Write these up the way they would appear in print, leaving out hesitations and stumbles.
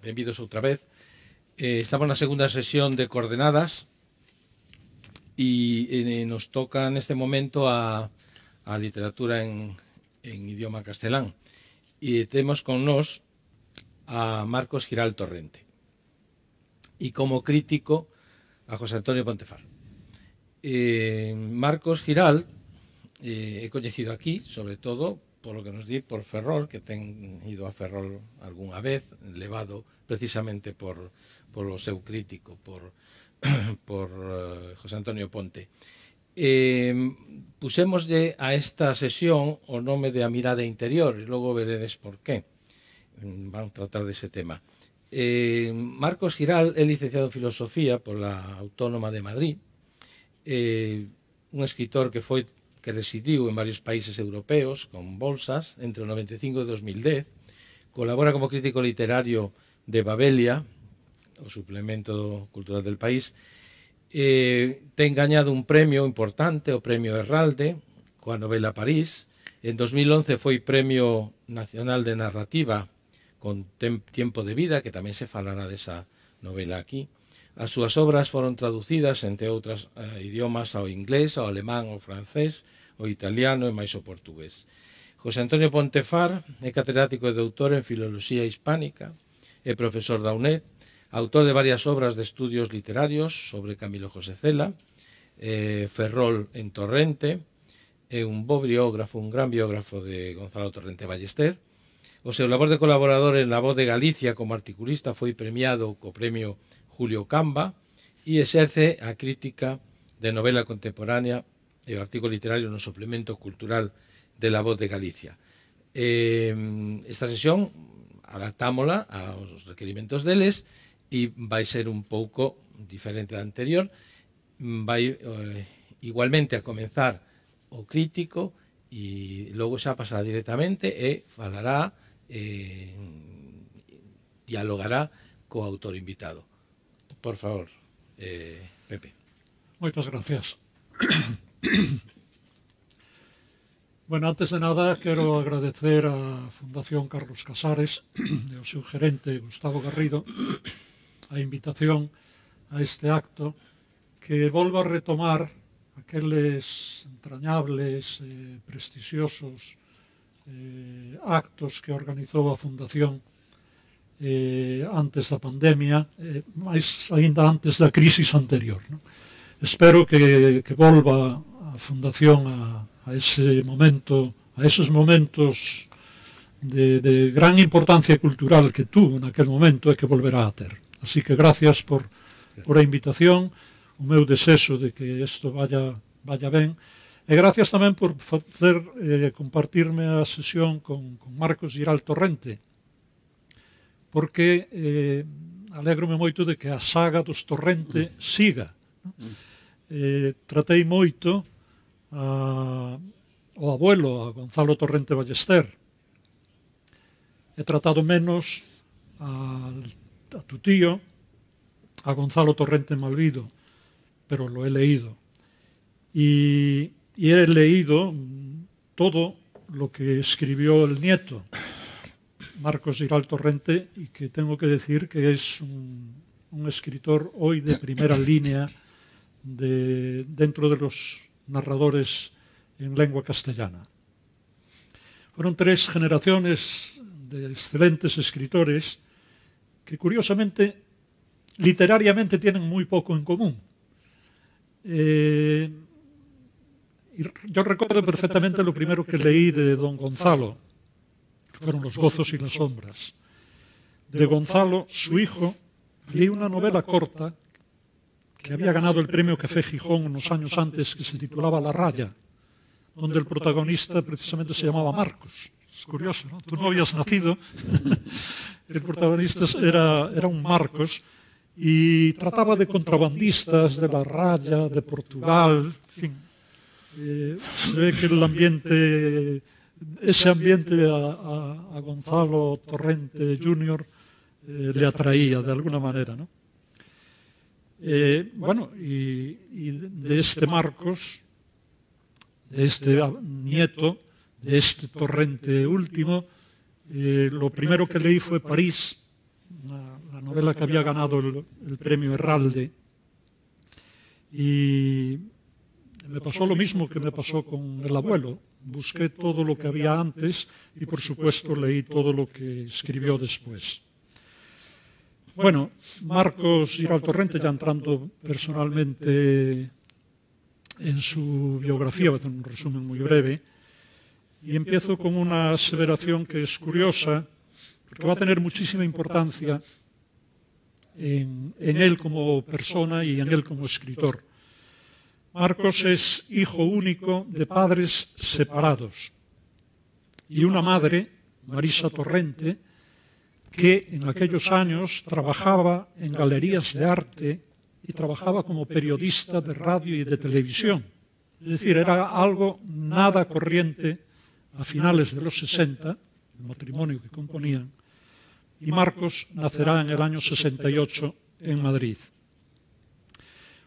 benvidos outra vez. Estamos na segunda sesión de Coordenadas e nos toca neste momento a literatura en idioma castelán. E temos con nós a Marcos Giral Torrente e como crítico a José Antonio Pontefar. Marcos Giral é coñecido aquí, sobre todo, polo que nos di por Ferrol, que ten ido a Ferrol algunha vez, levado precisamente por o seu crítico, por José Antonio Ponte. Pusémoslle a esta sesión o nome de A mirada interior, e logo veredes por qué. Vamos tratar dese tema. Marcos Giral é licenciado en Filosofía pola Autónoma de Madrid, un escritor que residiu en varios países europeos con bolsas entre o 95 e 2010, colabora como crítico literario de Babelia, o suplemento cultural del país, ten gañado un premio importante, o Premio Herralde, coa novela París. En 2011 foi Premio Nacional de Narrativa con Tiempo de Vida, que tamén se falará desa novela aquí. As súas obras foron traducidas, entre outros idiomas, ao inglés, ao alemán, ao francés, ao italiano e máis ao portugués. José Antonio Pontefar é catedrático e doutor en Filoloxía Hispánica, é profesor da UNED, autor de varias obras de estudios literarios sobre Camilo José Cela, Ferrol en Torrente, é un bo biógrafo, un gran biógrafo de Gonzalo Torrente Ballester. O seu labor de colaborador en La Voz de Galicia como articulista foi premiado co premio Julio Camba e exerce a crítica de novela contemporánea e o artigo literario no suplemento cultural de La Voz de Galicia. Esta sesión adaptámola aos requerimentos deles e vai ser un pouco diferente da anterior. Vai igualmente a comenzar o crítico e logo xa pasará directamente e falará, dialogará co autor invitado. Por favor, Pepe. Moitas gracias. Bueno, antes de nada, quero agradecer a Fundación Carlos Casares e ao seu gerente Gustavo Garrido a invitación a este acto que volvo a retomar aqueles entrañables, prestixiosos actos que organizou a Fundación antes da pandemia, máis ainda antes da crisis anterior, non? Espero que volva a Fundación a ese momento, a esos momentos de gran importancia cultural que tuvo naquel momento e que volverá a ter. Así que gracias por a invitación, o meu desexo de que isto vaya ben, e gracias tamén por facer compartirme a sesión con Marcos Giral Torrente, porque alégrome moito de que a saga dos Torrente siga. Tratei moito ao abuelo, a Gonzalo Torrente Ballester. He tratado menos a tu tío, a Gonzalo Torrente Malvido, pero lo he leído. Y he leído todo lo que escribió el nieto, Marcos Giral Torrente, y que tengo que decir que es un escritor hoy de primera línea dentro de los narradores en lengua castellana. Fueron 3 generaciones de excelentes escritores que curiosamente, literariamente, tienen muy poco en común. Yo recuerdo perfectamente lo primero que leí de don Gonzalo, que fueron Los gozos y las sombras. De Gonzalo, su hijo, leí una novela corta que había ganado el premio Café Gijón unos años antes, que se titulaba La raya, donde el protagonista precisamente se llamaba Marcos. Es curioso, ¿no? Tú no habías nacido, el protagonista era un Marcos, y trataba de contrabandistas, de La Raya, de Portugal, en fin. Se ve que ese ambiente a Gonzalo Torrente Jr. Le atraía de alguna manera, ¿no? Bueno, y de este Marcos, de este nieto, de este Torrente último, lo primero que leí fue París, una novela que había ganado el premio Herralde. Y me pasó lo mismo que me pasó con El abuelo. Busqué todo lo que había antes y, por supuesto, leí todo lo que escribió después. Bueno, Marcos Giral Torrente, ya entrando personalmente en su biografía, voy a hacer un resumen muy breve, y empiezo con una aseveración que es curiosa, porque va a tener muchísima importancia en él como persona y en él como escritor. Marcos es hijo único de padres separados y una madre, Marisa Torrente, que en aquellos años trabajaba en galerías de arte y trabajaba como periodista de radio y de televisión. Es decir, era algo nada corriente a finales de los 60, el matrimonio que componían, y Marcos nacerá en el año 68 en Madrid.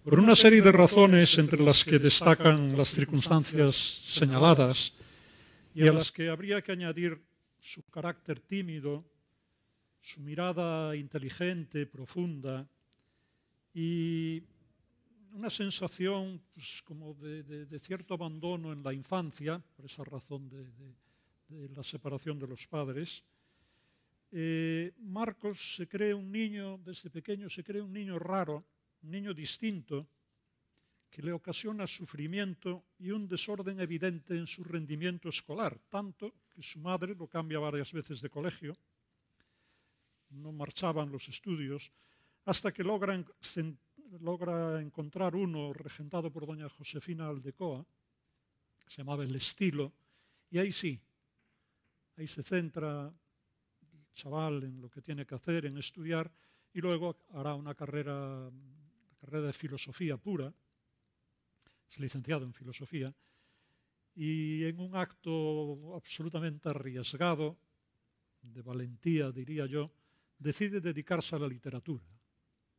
Por una serie de razones, entre las que destacan las circunstancias señaladas y a las que habría que añadir su carácter tímido, su mirada inteligente, profunda y una sensación pues, como de cierto abandono en la infancia, por esa razón de la separación de los padres, Marcos se cree un niño, desde pequeño se cree un niño raro, un niño distinto, que le ocasiona sufrimiento y un desorden evidente en su rendimiento escolar, tanto que su madre lo cambia varias veces de colegio, no marchaban los estudios, hasta que logra encontrar uno regentado por doña Josefina Aldecoa, que se llamaba El Estilo, y ahí sí, ahí se centra el chaval en lo que tiene que hacer, en estudiar, y luego hará una carrera de filosofía pura, es licenciado en filosofía, y en un acto absolutamente arriesgado, de valentía diría yo, decide dedicarse a la literatura.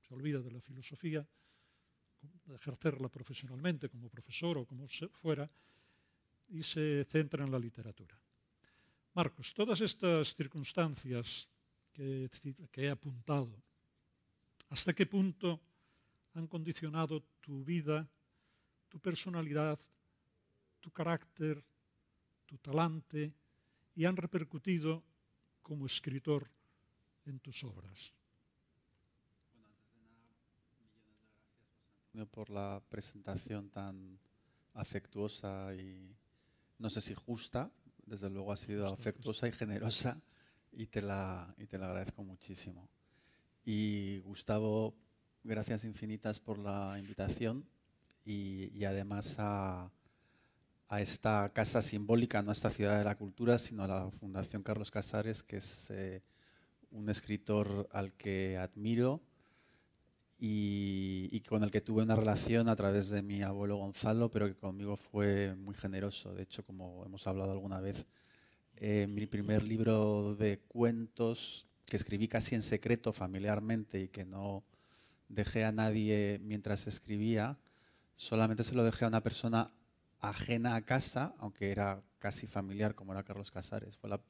Se olvida de la filosofía, de ejercerla profesionalmente como profesor o como fuera, y se centra en la literatura. Marcos, todas estas circunstancias que he apuntado, ¿hasta qué punto han condicionado tu vida, tu personalidad, tu carácter, tu talante y han repercutido como escritor en tus obras? Bueno, antes de nada, millones de gracias por la presentación tan afectuosa y no sé si justa, desde luego ha sido afectuosa y generosa y te la agradezco muchísimo. Y Gustavo, gracias infinitas por la invitación y además a esta casa simbólica, no a esta ciudad de la cultura, sino a la Fundación Carlos Casares, que es un escritor al que admiro y con el que tuve una relación a través de mi abuelo Gonzalo, pero que conmigo fue muy generoso. De hecho, como hemos hablado alguna vez, mi primer libro de cuentos, que escribí casi en secreto familiarmente y que no dejé a nadie mientras escribía, solamente se lo dejé a una persona ajena a casa, aunque era casi familiar, como era Carlos Casares. Fue la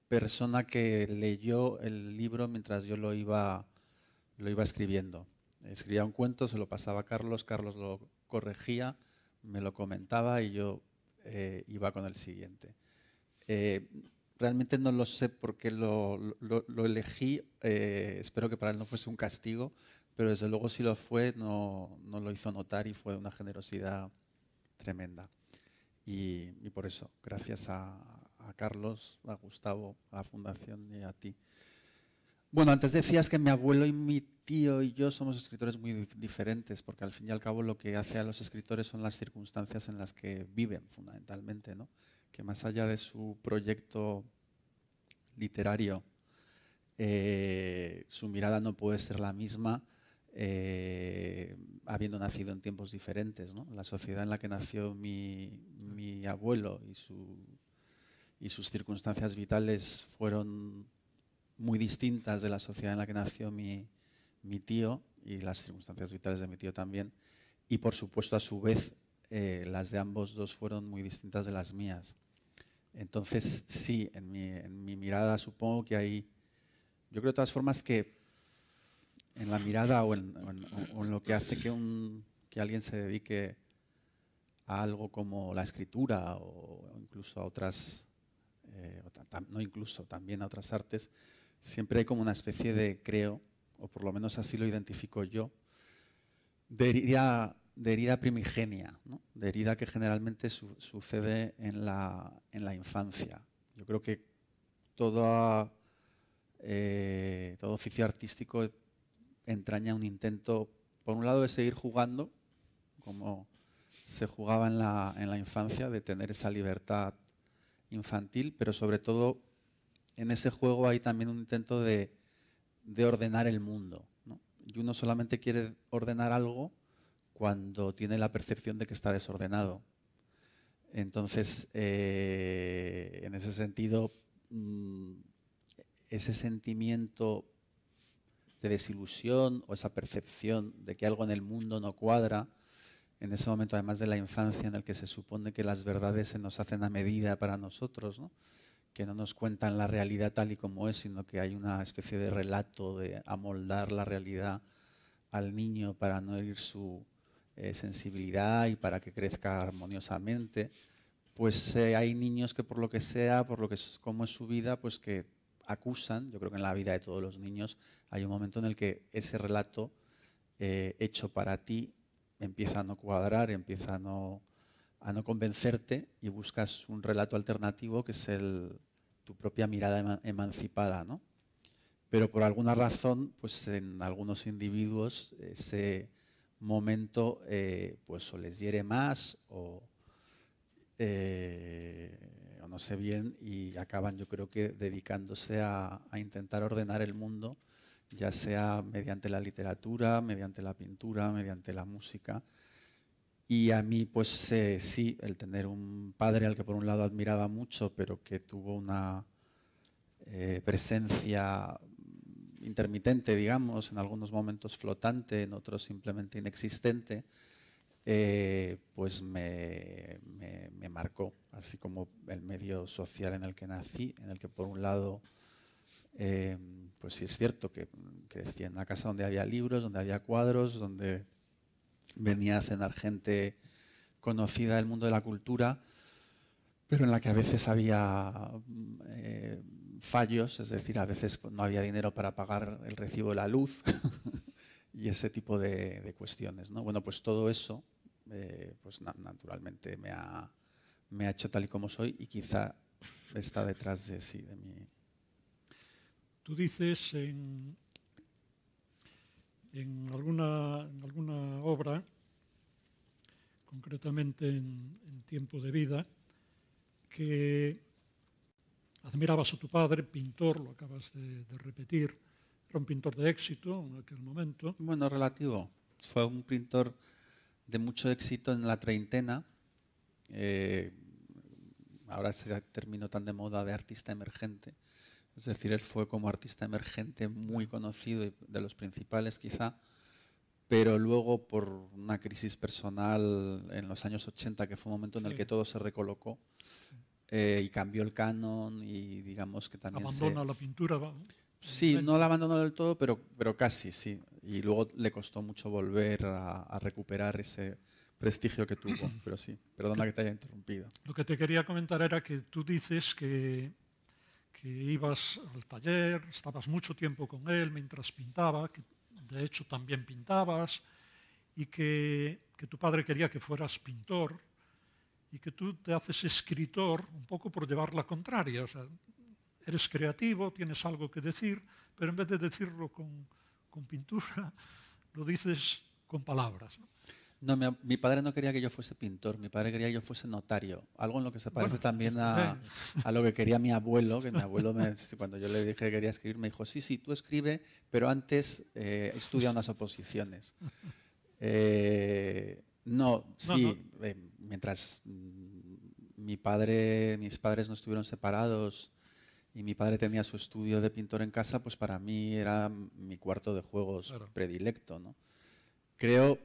persona que leyó el libro mientras yo lo iba escribiendo. Escribía un cuento, se lo pasaba a Carlos, Carlos lo corregía, me lo comentaba y yo iba con el siguiente. Realmente no lo sé por qué lo elegí, espero que para él no fuese un castigo, pero desde luego si lo fue no lo hizo notar y fue de una generosidad tremenda. Y por eso, gracias a Carlos, a Gustavo, a la Fundación y a ti. Bueno, antes decías que mi abuelo y mi tío y yo somos escritores muy diferentes, porque al fin y al cabo lo que hace a los escritores son las circunstancias en las que viven, fundamentalmente, ¿no? Que más allá de su proyecto literario, su mirada no puede ser la misma habiendo nacido en tiempos diferentes, ¿no? La sociedad en la que nació mi abuelo y sus circunstancias vitales fueron muy distintas de la sociedad en la que nació mi tío y las circunstancias vitales de mi tío también. Y por supuesto, a su vez, las de ambos dos fueron muy distintas de las mías. Entonces, sí, en mi mirada supongo que hay… Yo creo de todas formas que en la mirada o en lo que hace que alguien se dedique a algo como la escritura o incluso a otras, no incluso, también a otras artes, siempre hay como una especie de, creo, o por lo menos así lo identifico yo, de herida primigenia, ¿no? De herida que generalmente sucede en la infancia. Yo creo que todo oficio artístico entraña un intento, por un lado, de seguir jugando, como se jugaba en la infancia, de tener esa libertad infantil, pero sobre todo en ese juego hay también un intento de ordenar el mundo, ¿no? Y uno solamente quiere ordenar algo cuando tiene la percepción de que está desordenado. Entonces, en ese sentido, ese sentimiento de desilusión o esa percepción de que algo en el mundo no cuadra, en ese momento además de la infancia en el que se supone que las verdades se nos hacen a medida para nosotros, ¿no? Que no nos cuentan la realidad tal y como es, sino que hay una especie de relato de amoldar la realidad al niño para no herir su sensibilidad y para que crezca armoniosamente, pues hay niños que por lo que sea, por lo que es, como es su vida, pues que acusan. Yo creo que en la vida de todos los niños hay un momento en el que ese relato hecho para ti empieza a no cuadrar, empieza a no convencerte y buscas un relato alternativo que es tu propia mirada emancipada, ¿no? Pero por alguna razón, pues en algunos individuos ese momento pues o les hiere más o no sé bien, y acaban, yo creo que dedicándose a intentar ordenar el mundo, ya sea mediante la literatura, mediante la pintura, mediante la música. Y a mí, pues sí, el tener un padre al que por un lado admiraba mucho, pero que tuvo una presencia intermitente, digamos, en algunos momentos flotante, en otros simplemente inexistente, pues me marcó, así como el medio social en el que nací, en el que por un lado, pues sí es cierto que crecí en una casa donde había libros, donde había cuadros, donde venía a cenar gente conocida del mundo de la cultura, pero en la que a veces había fallos, es decir, a veces no había dinero para pagar el recibo de la luz y ese tipo de cuestiones, ¿no? Bueno, pues todo eso, pues naturalmente me ha hecho tal y como soy y quizá está detrás de sí, de mí. Tú dices en alguna obra, concretamente en Tiempo de vida, que admirabas a tu padre, pintor, lo acabas de repetir, era un pintor de éxito en aquel momento. Bueno, relativo. Fue un pintor de mucho éxito en la treintena. Ahora ese término tan de moda de artista emergente. Es decir, él fue como artista emergente muy conocido y de los principales quizá, pero luego por una crisis personal en los años 80, que fue un momento en el que todo se recolocó y cambió el canon y digamos que también abandona la pintura. Sí, no la abandonó del todo, pero casi, sí. Y luego le costó mucho volver a recuperar ese prestigio que tuvo, pero sí. Perdona que te haya interrumpido. Lo que te quería comentar era que tú dices que ibas al taller, estabas mucho tiempo con él mientras pintaba, que de hecho también pintabas, y que tu padre quería que fueras pintor, y que tú te haces escritor un poco por llevar la contraria. O sea, eres creativo, tienes algo que decir, pero en vez de decirlo con pintura, lo dices con palabras, ¿no? No, mi padre no quería que yo fuese pintor, mi padre quería que yo fuese notario, algo en lo que se parece también a lo que quería mi abuelo, que mi abuelo cuando yo le dije que quería escribir me dijo, sí, tú escribe, pero antes estudia unas oposiciones. Mientras mis padres no estuvieron separados y mi padre tenía su estudio de pintor en casa, pues para mí era mi cuarto de juegos predilecto, ¿no? Creo,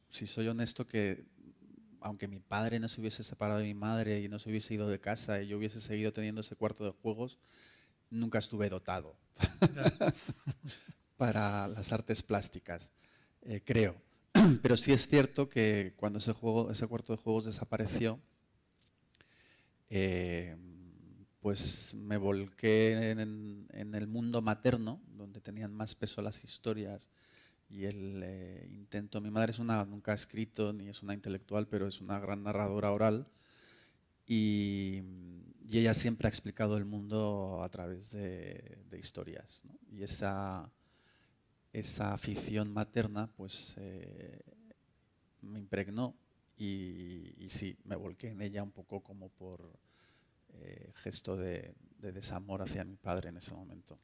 si soy honesto, que aunque mi padre no se hubiese separado de mi madre y no se hubiese ido de casa y yo hubiese seguido teniendo ese cuarto de juegos, nunca estuve dotado para las artes plásticas, creo. Pero sí es cierto que cuando ese cuarto de juegos desapareció, pues me volqué en el mundo materno, donde tenían más peso las historias y el intento. Mi madre nunca ha escrito ni es una intelectual, pero es una gran narradora oral y ella siempre ha explicado el mundo a través de historias, ¿no? Y esa afición materna pues me impregnó y sí, me volqué en ella un poco como por gesto de desamor hacia mi padre en ese momento.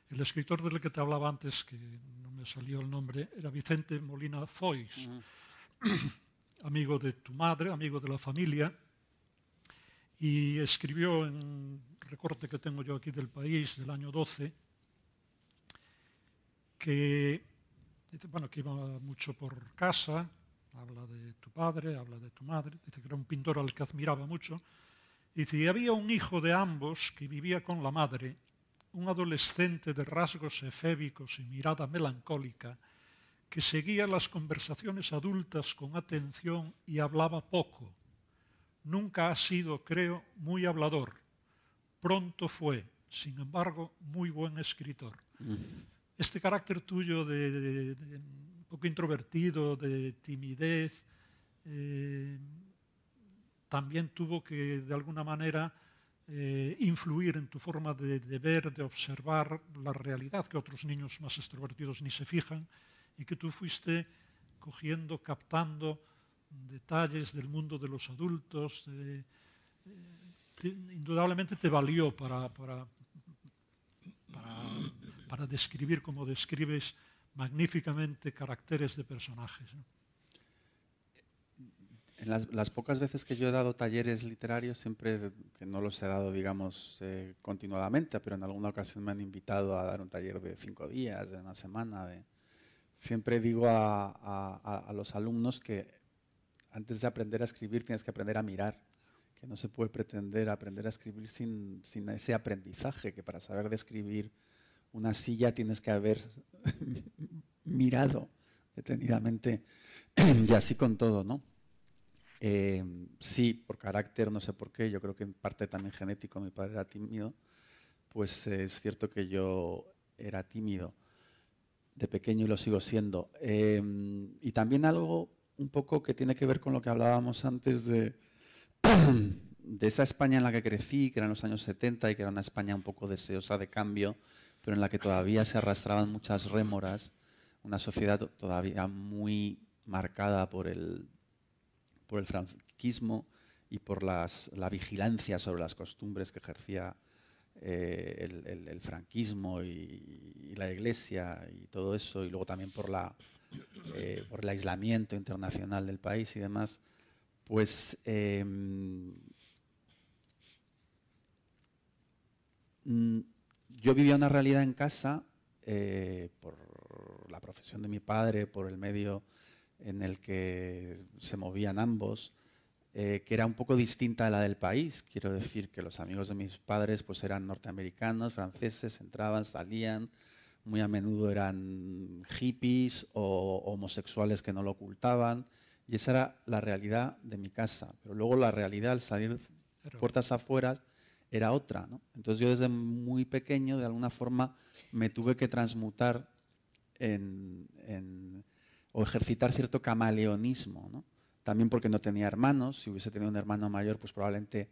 El escritor del que te hablaba antes, que no me salió el nombre, era Vicente Molina Foix, amigo de tu madre, amigo de la familia, y escribió en un recorte que tengo yo aquí del País del año 12, que iba mucho por casa, habla de tu padre, habla de tu madre, dice que era un pintor al que admiraba mucho, y dice, y había un hijo de ambos que vivía con la madre, un adolescente de rasgos efébicos y mirada melancólica, que seguía las conversaciones adultas con atención y hablaba poco. Nunca ha sido, creo, muy hablador. Pronto fue, sin embargo, muy buen escritor. Este carácter tuyo de un poco introvertido, de timidez, también tuvo que, de alguna manera, influir en tu forma de ver, de observar la realidad, que otros niños más extrovertidos ni se fijan, y que tú fuiste cogiendo, captando detalles del mundo de los adultos. Indudablemente te valió para describir, como describes magníficamente, caracteres de personajes, ¿no? En las pocas veces que yo he dado talleres literarios, siempre, que no los he dado, digamos, continuadamente, pero en alguna ocasión me han invitado a dar un taller de 5 días, de una semana. Siempre digo a los alumnos que antes de aprender a escribir tienes que aprender a mirar, que no se puede pretender aprender a escribir sin ese aprendizaje, que para saber describir una silla tienes que haber mirado detenidamente, y así con todo, ¿no? Sí, por carácter, no sé por qué, yo creo que en parte también genético, mi padre era tímido, pues es cierto que yo era tímido de pequeño y lo sigo siendo. Y también algo un poco que tiene que ver con lo que hablábamos antes de esa España en la que crecí, que eran los años 70 y que era una España un poco deseosa de cambio, pero en la que todavía se arrastraban muchas rémoras, una sociedad todavía muy marcada por el franquismo y por la vigilancia sobre las costumbres que ejercía el franquismo y la Iglesia y todo eso, y luego también por el aislamiento internacional del país y demás, pues yo vivía una realidad en casa por la profesión de mi padre, por el medio en el que se movían ambos, que era un poco distinta a la del país. Quiero decir que los amigos de mis padres pues eran norteamericanos, franceses, entraban, salían, muy a menudo eran hippies o homosexuales que no lo ocultaban, y esa era la realidad de mi casa. Pero luego la realidad al salir puertas afuera era otra, ¿no? Entonces yo desde muy pequeño de alguna forma me tuve que transmutar o ejercitar cierto camaleonismo, ¿no? También porque no tenía hermanos. Si hubiese tenido un hermano mayor, pues probablemente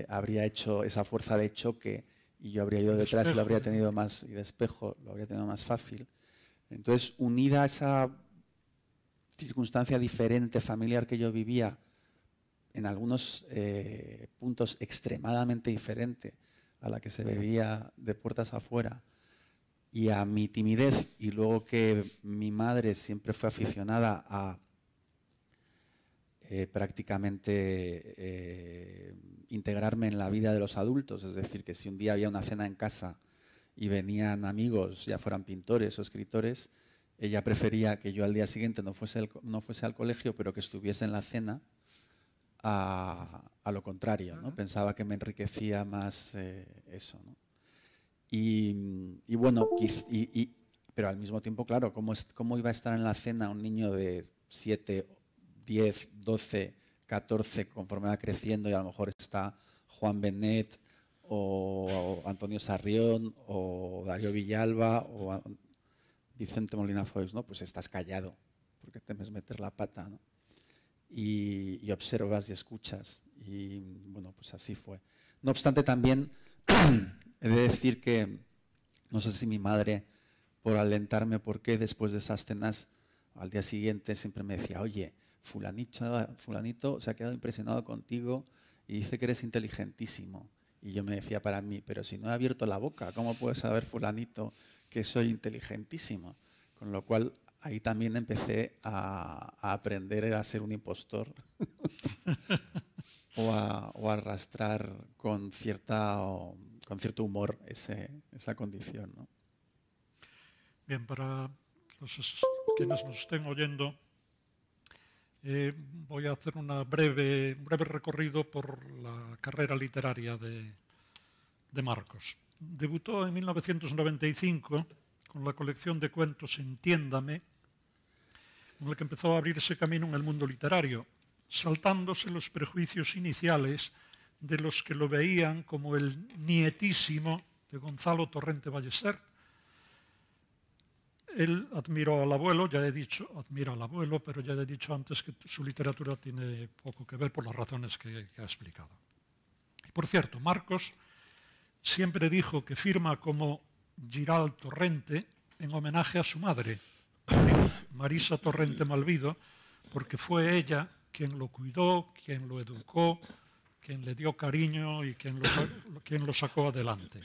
habría hecho esa fuerza de choque y yo habría ido detrás y lo habría tenido más, y de espejo, lo habría tenido más fácil. Entonces, unida a esa circunstancia diferente familiar que yo vivía, en algunos puntos extremadamente diferente a la que se vivía de puertas afuera, y a mi timidez, y luego que mi madre siempre fue aficionada a prácticamente integrarme en la vida de los adultos, es decir, que si un día había una cena en casa y venían amigos, ya fueran pintores o escritores, ella prefería que yo al día siguiente no fuese al colegio, pero que estuviese en la cena, a lo contrario, ¿no? Pensaba que me enriquecía más eso, ¿no? Y bueno, Pero al mismo tiempo, claro, ¿cómo iba a estar en la cena un niño de 7, 10, 12, 14, conforme va creciendo, y a lo mejor está Juan Benet o Antonio Sarrión o Darío Villalba o Vicente Molina Foix, ¿no? Pues estás callado porque temes meter la pata, ¿no? Y observas y escuchas. Y bueno, pues así fue. No obstante, también he de decir que no sé si mi madre, por alentarme, porque después de esas cenas, al día siguiente siempre me decía, oye, fulanito se ha quedado impresionado contigo y dice que eres inteligentísimo. Y yo me decía para mí, pero si no he abierto la boca, ¿cómo puede saber fulanito que soy inteligentísimo? Con lo cual, ahí también empecé a aprender a ser un impostor o a arrastrar con cierto humor esa condición, ¿no? Bien, para quienes nos estén oyendo, voy a hacer un breve recorrido por la carrera literaria de Marcos. Debutó en 1995 con la colección de cuentos Entiéndame, con la que empezó a abrirse camino en el mundo literario, saltándose los prejuicios iniciales de los que lo veían como el nietísimo de Gonzalo Torrente Ballester. Él admiró al abuelo, admira al abuelo, pero ya he dicho antes que su literatura tiene poco que ver por las razones que ha explicado. Y por cierto, Marcos siempre dijo que firma como Giral Torrente en homenaje a su madre, Marisa Torrente Malvido, porque fue ella quien lo cuidó, quien lo educó, quien le dio cariño y quien lo sacó adelante.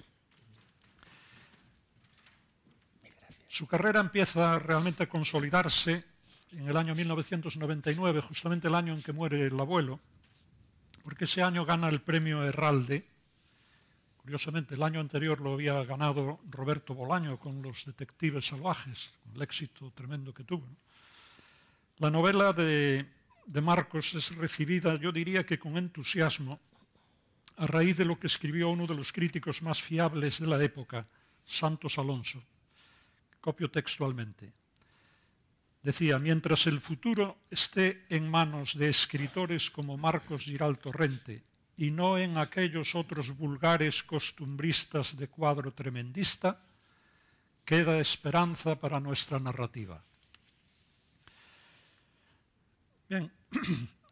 Su carrera empieza realmente a consolidarse en el año 1999, justamente el año en que muere el abuelo, porque ese año gana el premio Herralde. Curiosamente, el año anterior lo había ganado Roberto Bolaño con Los Detectives Salvajes, con el éxito tremendo que tuvo. La novela de Marcos es recibida, yo diría que con entusiasmo, a raíz de lo que escribió uno de los críticos más fiables de la época, Santos Alonso. Copio textualmente. Decía, mientras el futuro esté en manos de escritores como Marcos Giral Torrente y no en aquellos otros vulgares costumbristas de cuadro tremendista, queda esperanza para nuestra narrativa. Bien,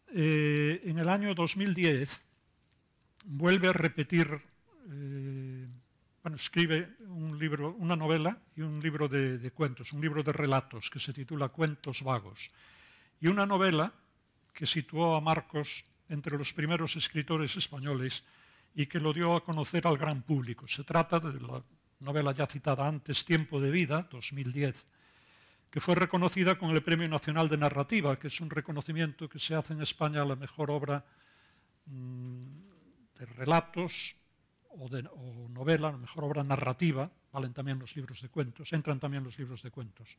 en el año 2010 vuelve a repetir, escribe un libro, una novela y un libro de cuentos, un libro de relatos que se titula Cuentos Vagos, y una novela que situó a Marcos entre los primeros escritores españoles y que lo dio a conocer al gran público. Se trata de la novela ya citada antes, Tiempo de Vida, 2010, que fue reconocida con el Premio Nacional de Narrativa, que es un reconocimiento que se hace en España a la mejor obra de relatos o novela, la mejor obra narrativa. Valen también los libros de cuentos, entran también los libros de cuentos,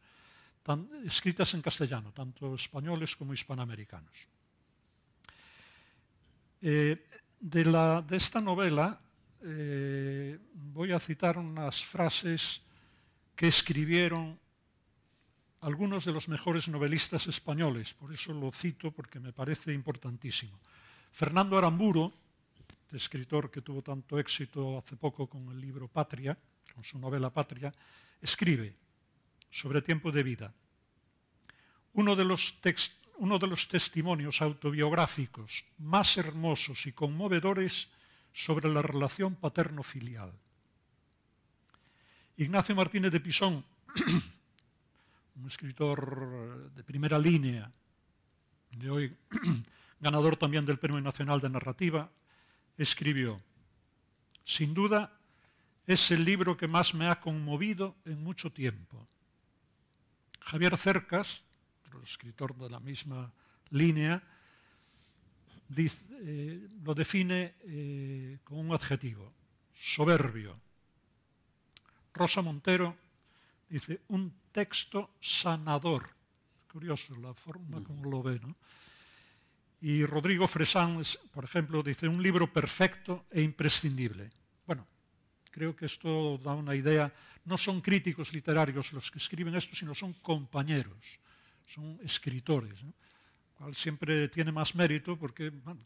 escritas en castellano, tanto españoles como hispanoamericanos. De esta novela voy a citar unas frases que escribieron algunos de los mejores novelistas españoles, por eso lo cito porque me parece importantísimo. Fernando Aramburu, escritor que tuvo tanto éxito hace poco con el libro Patria, con su novela Patria, escribe sobre Tiempo de Vida. Uno de los testimonios autobiográficos más hermosos y conmovedores sobre la relación paterno-filial. Ignacio Martínez de Pisón, un escritor de primera línea, de hoy ganador también del Premio Nacional de Narrativa, escribió: sin duda es el libro que más me ha conmovido en mucho tiempo. Javier Cercas, otro escritor de la misma línea, lo define con un adjetivo: soberbio. Rosa Montero dice: un texto sanador. Curioso la forma como lo ve, ¿no? Y Rodrigo Fresán, por ejemplo, dice: un libro perfecto e imprescindible. Bueno, Creo que esto da una idea. No son críticos literarios los que escriben esto, sino son compañeros, son escritores, ¿no? Cual siempre tiene más mérito porque, bueno,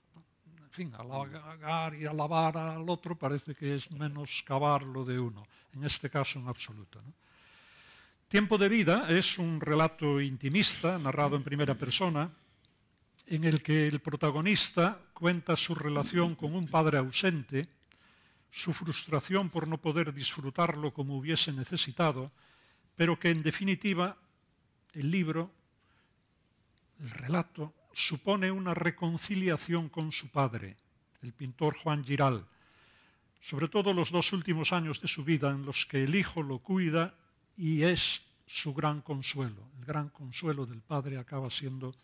en fin, halagar y alabar al otro parece que es menoscabar lo de uno, en este caso en absoluto, ¿no? Tiempo de vida es un relato intimista, narrado en primera persona, en el que el protagonista cuenta su relación con un padre ausente, su frustración por no poder disfrutarlo como hubiese necesitado, pero que en definitiva el libro, el relato, supone una reconciliación con su padre, el pintor Juan Giral, sobre todo los 2 últimos años de su vida en los que el hijo lo cuida y es su gran consuelo. El gran consuelo del padre acaba siendo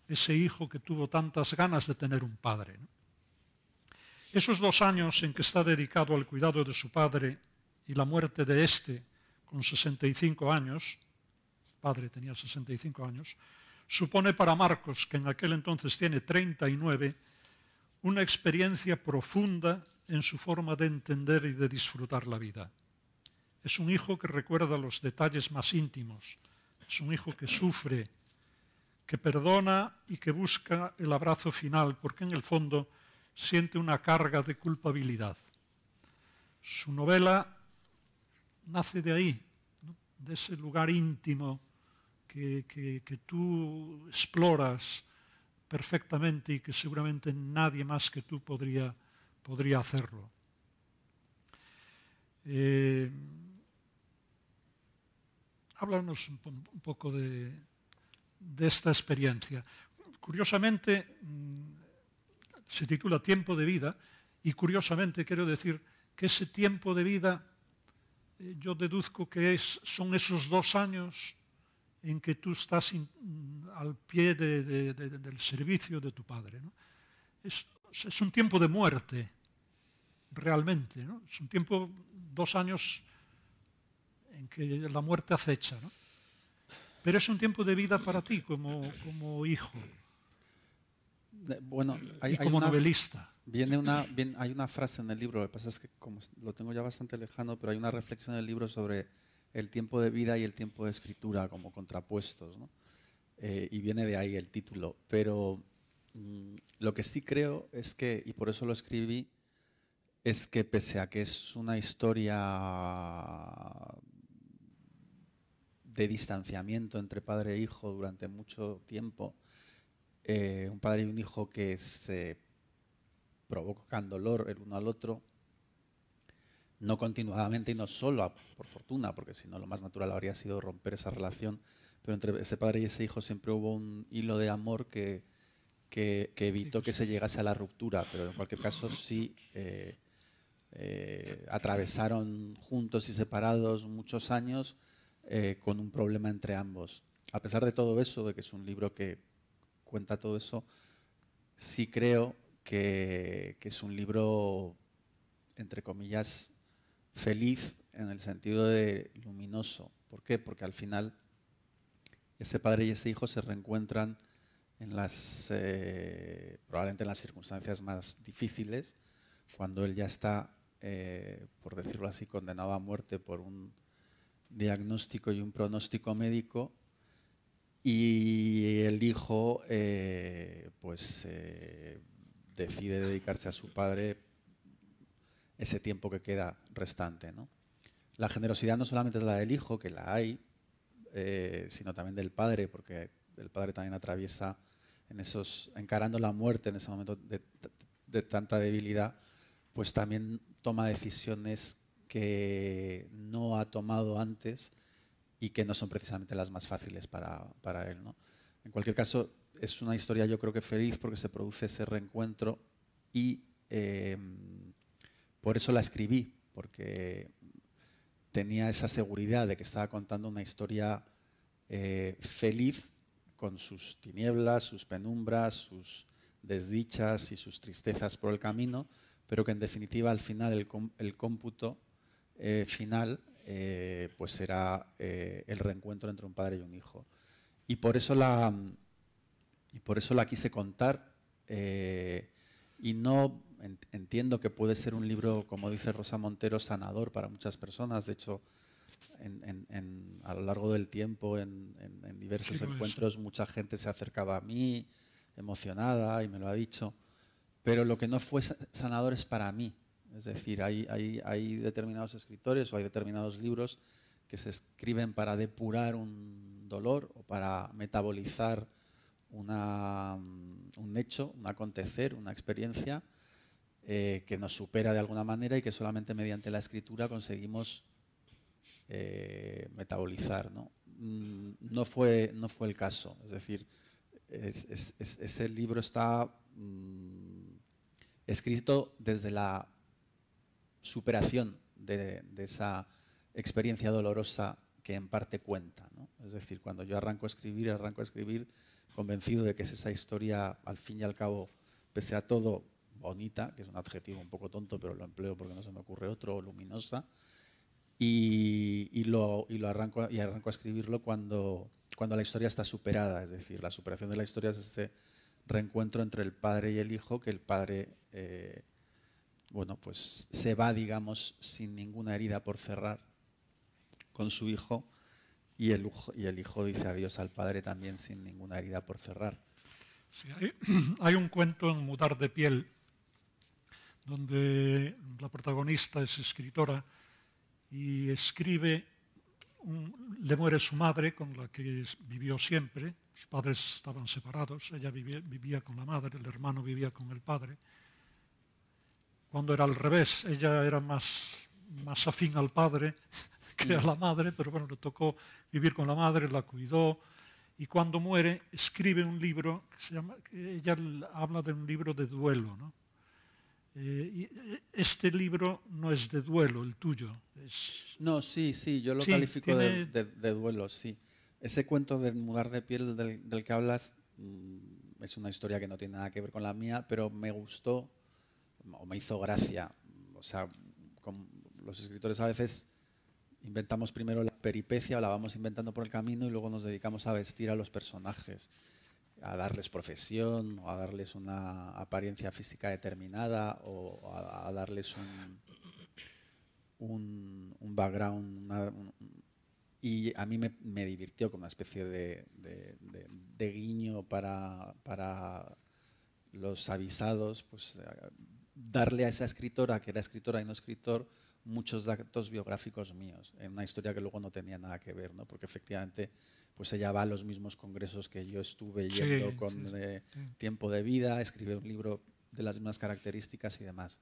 ese hijo que tuvo tantas ganas de tener un padre, ¿no? Esos 2 años en que está dedicado al cuidado de su padre y la muerte de éste con 65 años, el padre tenía 65 años, supone para Marcos, que en aquel entonces tiene 39, una experiencia profunda en su forma de entender y de disfrutar la vida. Es un hijo que recuerda los detalles más íntimos, es un hijo que sufre, que perdona y que busca el abrazo final, porque en el fondo siente una carga de culpabilidad. Su novela nace de ahí, ¿no? De ese lugar íntimo que tú exploras perfectamente y que seguramente nadie más que tú podría hacerlo. Háblanos un poco de esta experiencia. Curiosamente, se titula Tiempo de vida y curiosamente quiero decir que ese tiempo de vida yo deduzco que son esos 2 años en que tú estás al pie del servicio de tu padre, ¿no? Es un tiempo de muerte, realmente, ¿no? Es un tiempo, 2 años en que la muerte acecha, ¿no? Pero es un tiempo de vida para ti como hijo. Bueno, y como novelista. Hay una frase en el libro, lo que pasa es que como lo tengo ya bastante lejano, pero hay una reflexión en el libro sobre el tiempo de vida y el tiempo de escritura como contrapuestos, ¿no? Y viene de ahí el título. Pero lo que sí creo es que, y por eso lo escribí, es que pese a que es una historia de distanciamiento entre padre e hijo durante mucho tiempo, un padre y un hijo que se provocan dolor el uno al otro, no continuadamente y no solo por fortuna, porque si no lo más natural habría sido romper esa relación, pero entre ese padre y ese hijo siempre hubo un hilo de amor que evitó que se llegase a la ruptura, pero en cualquier caso sí atravesaron juntos y separados muchos años con un problema entre ambos. A pesar de todo eso, de que es un libro que cuenta todo eso, sí creo que es un libro, entre comillas, feliz en el sentido de luminoso. ¿Por qué? Porque al final ese padre y ese hijo se reencuentran en probablemente en las circunstancias más difíciles, cuando él ya está, por decirlo así, condenado a muerte por un diagnóstico y un pronóstico médico, y el hijo decide dedicarse a su padre ese tiempo que queda restante, ¿no? La generosidad no solamente es la del hijo, que la hay, sino también del padre, porque el padre también atraviesa encarando la muerte en ese momento de tanta debilidad, pues también toma decisiones que no ha tomado antes y que no son precisamente las más fáciles para él, ¿no? En cualquier caso, es una historia yo creo que feliz porque se produce ese reencuentro y por eso la escribí, porque tenía esa seguridad de que estaba contando una historia feliz con sus tinieblas, sus penumbras, sus desdichas y sus tristezas por el camino, pero que en definitiva al final el cómputo final pues será el reencuentro entre un padre y un hijo. Y por eso la quise contar Y no entiendo que puede ser un libro, como dice Rosa Montero, sanador para muchas personas. De hecho, a lo largo del tiempo, en diversos encuentros, mucha gente se ha acercado a mí, emocionada, y me lo ha dicho. Pero lo que no fue sanador es para mí. Es decir, hay determinados escritores o hay determinados libros que se escriben para depurar un dolor o para metabolizar un hecho, un acontecer, una experiencia que nos supera de alguna manera y que solamente mediante la escritura conseguimos metabolizar, ¿no? No fue el caso. Es decir, ese libro está escrito desde la superación de esa experiencia dolorosa que en parte cuenta, ¿no? Es decir, cuando yo arranco a escribir convencido de que es esa historia, al fin y al cabo, pese a todo, bonita, que es un adjetivo un poco tonto, pero lo empleo porque no se me ocurre otro, luminosa, y arranco a escribirlo cuando la historia está superada. Es decir, la superación de la historia es ese reencuentro entre el padre y el hijo, que el padre bueno, pues se va, digamos, sin ninguna herida por cerrar con su hijo, y el hijo dice adiós al padre también sin ninguna herida por cerrar. Sí, hay un cuento en Mudar de piel donde la protagonista es escritora y escribe, le muere su madre con la que vivió siempre, sus padres estaban separados, ella vivía con la madre, el hermano vivía con el padre. Cuando era al revés, ella era más afín al padre que a la madre, pero bueno, le tocó vivir con la madre, la cuidó, y cuando muere escribe un libro que ella habla de un libro de duelo, ¿no? Y este libro no es de duelo, el tuyo. No, sí, yo lo califico de duelo, sí. Ese cuento de Mudar de piel del que hablas es una historia que no tiene nada que ver con la mía, pero me gustó o me hizo gracia. O sea, los escritores a veces inventamos primero la peripecia o la vamos inventando por el camino y luego nos dedicamos a vestir a los personajes, a darles profesión o a darles una apariencia física determinada o a darles un background. Y a mí me divirtió como una especie de guiño para los avisados, pues darle a esa escritora, que era escritora y no escritor, muchos datos biográficos míos, en una historia que luego no tenía nada que ver, ¿no? Porque efectivamente pues ella va a los mismos congresos que yo estuve yendo con Tiempo de Vida, escribe un libro de las mismas características y demás.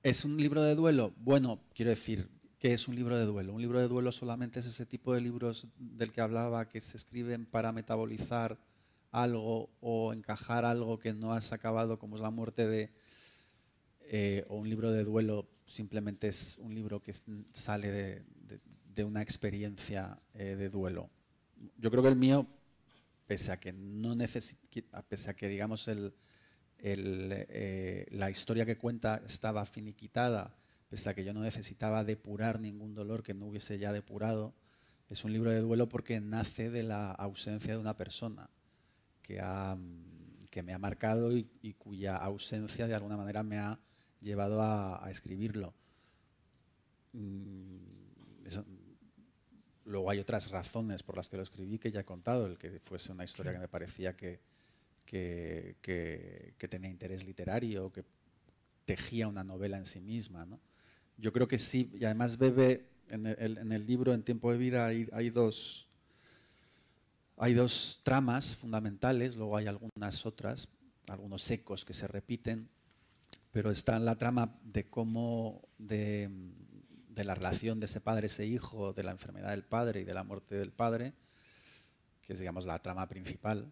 ¿Es un libro de duelo? Bueno, quiero decir, ¿qué es un libro de duelo? Un libro de duelo solamente es ese tipo de libros del que hablaba, que se escriben para metabolizar algo o encajar algo que no has acabado, como es la muerte de... o un libro de duelo simplemente es un libro que sale de una experiencia de duelo. Yo creo que el mío, pese a que no pese a que digamos la historia que cuenta estaba finiquitada, pese a que yo no necesitaba depurar ningún dolor que no hubiese ya depurado, es un libro de duelo porque nace de la ausencia de una persona que me ha marcado y cuya ausencia de alguna manera me ha llevado a escribirlo. Luego hay otras razones por las que lo escribí que ya he contado, el que fuese una historia que me parecía que tenía interés literario, que tejía una novela en sí misma, ¿no? Yo creo que sí, y además bebe en el libro, en Tiempo de Vida, hay dos tramas fundamentales, luego hay algunas otras, algunos ecos que se repiten, pero está la trama de cómo, de la relación de ese padre, ese hijo, de la enfermedad del padre y de la muerte del padre, que es, digamos, la trama principal.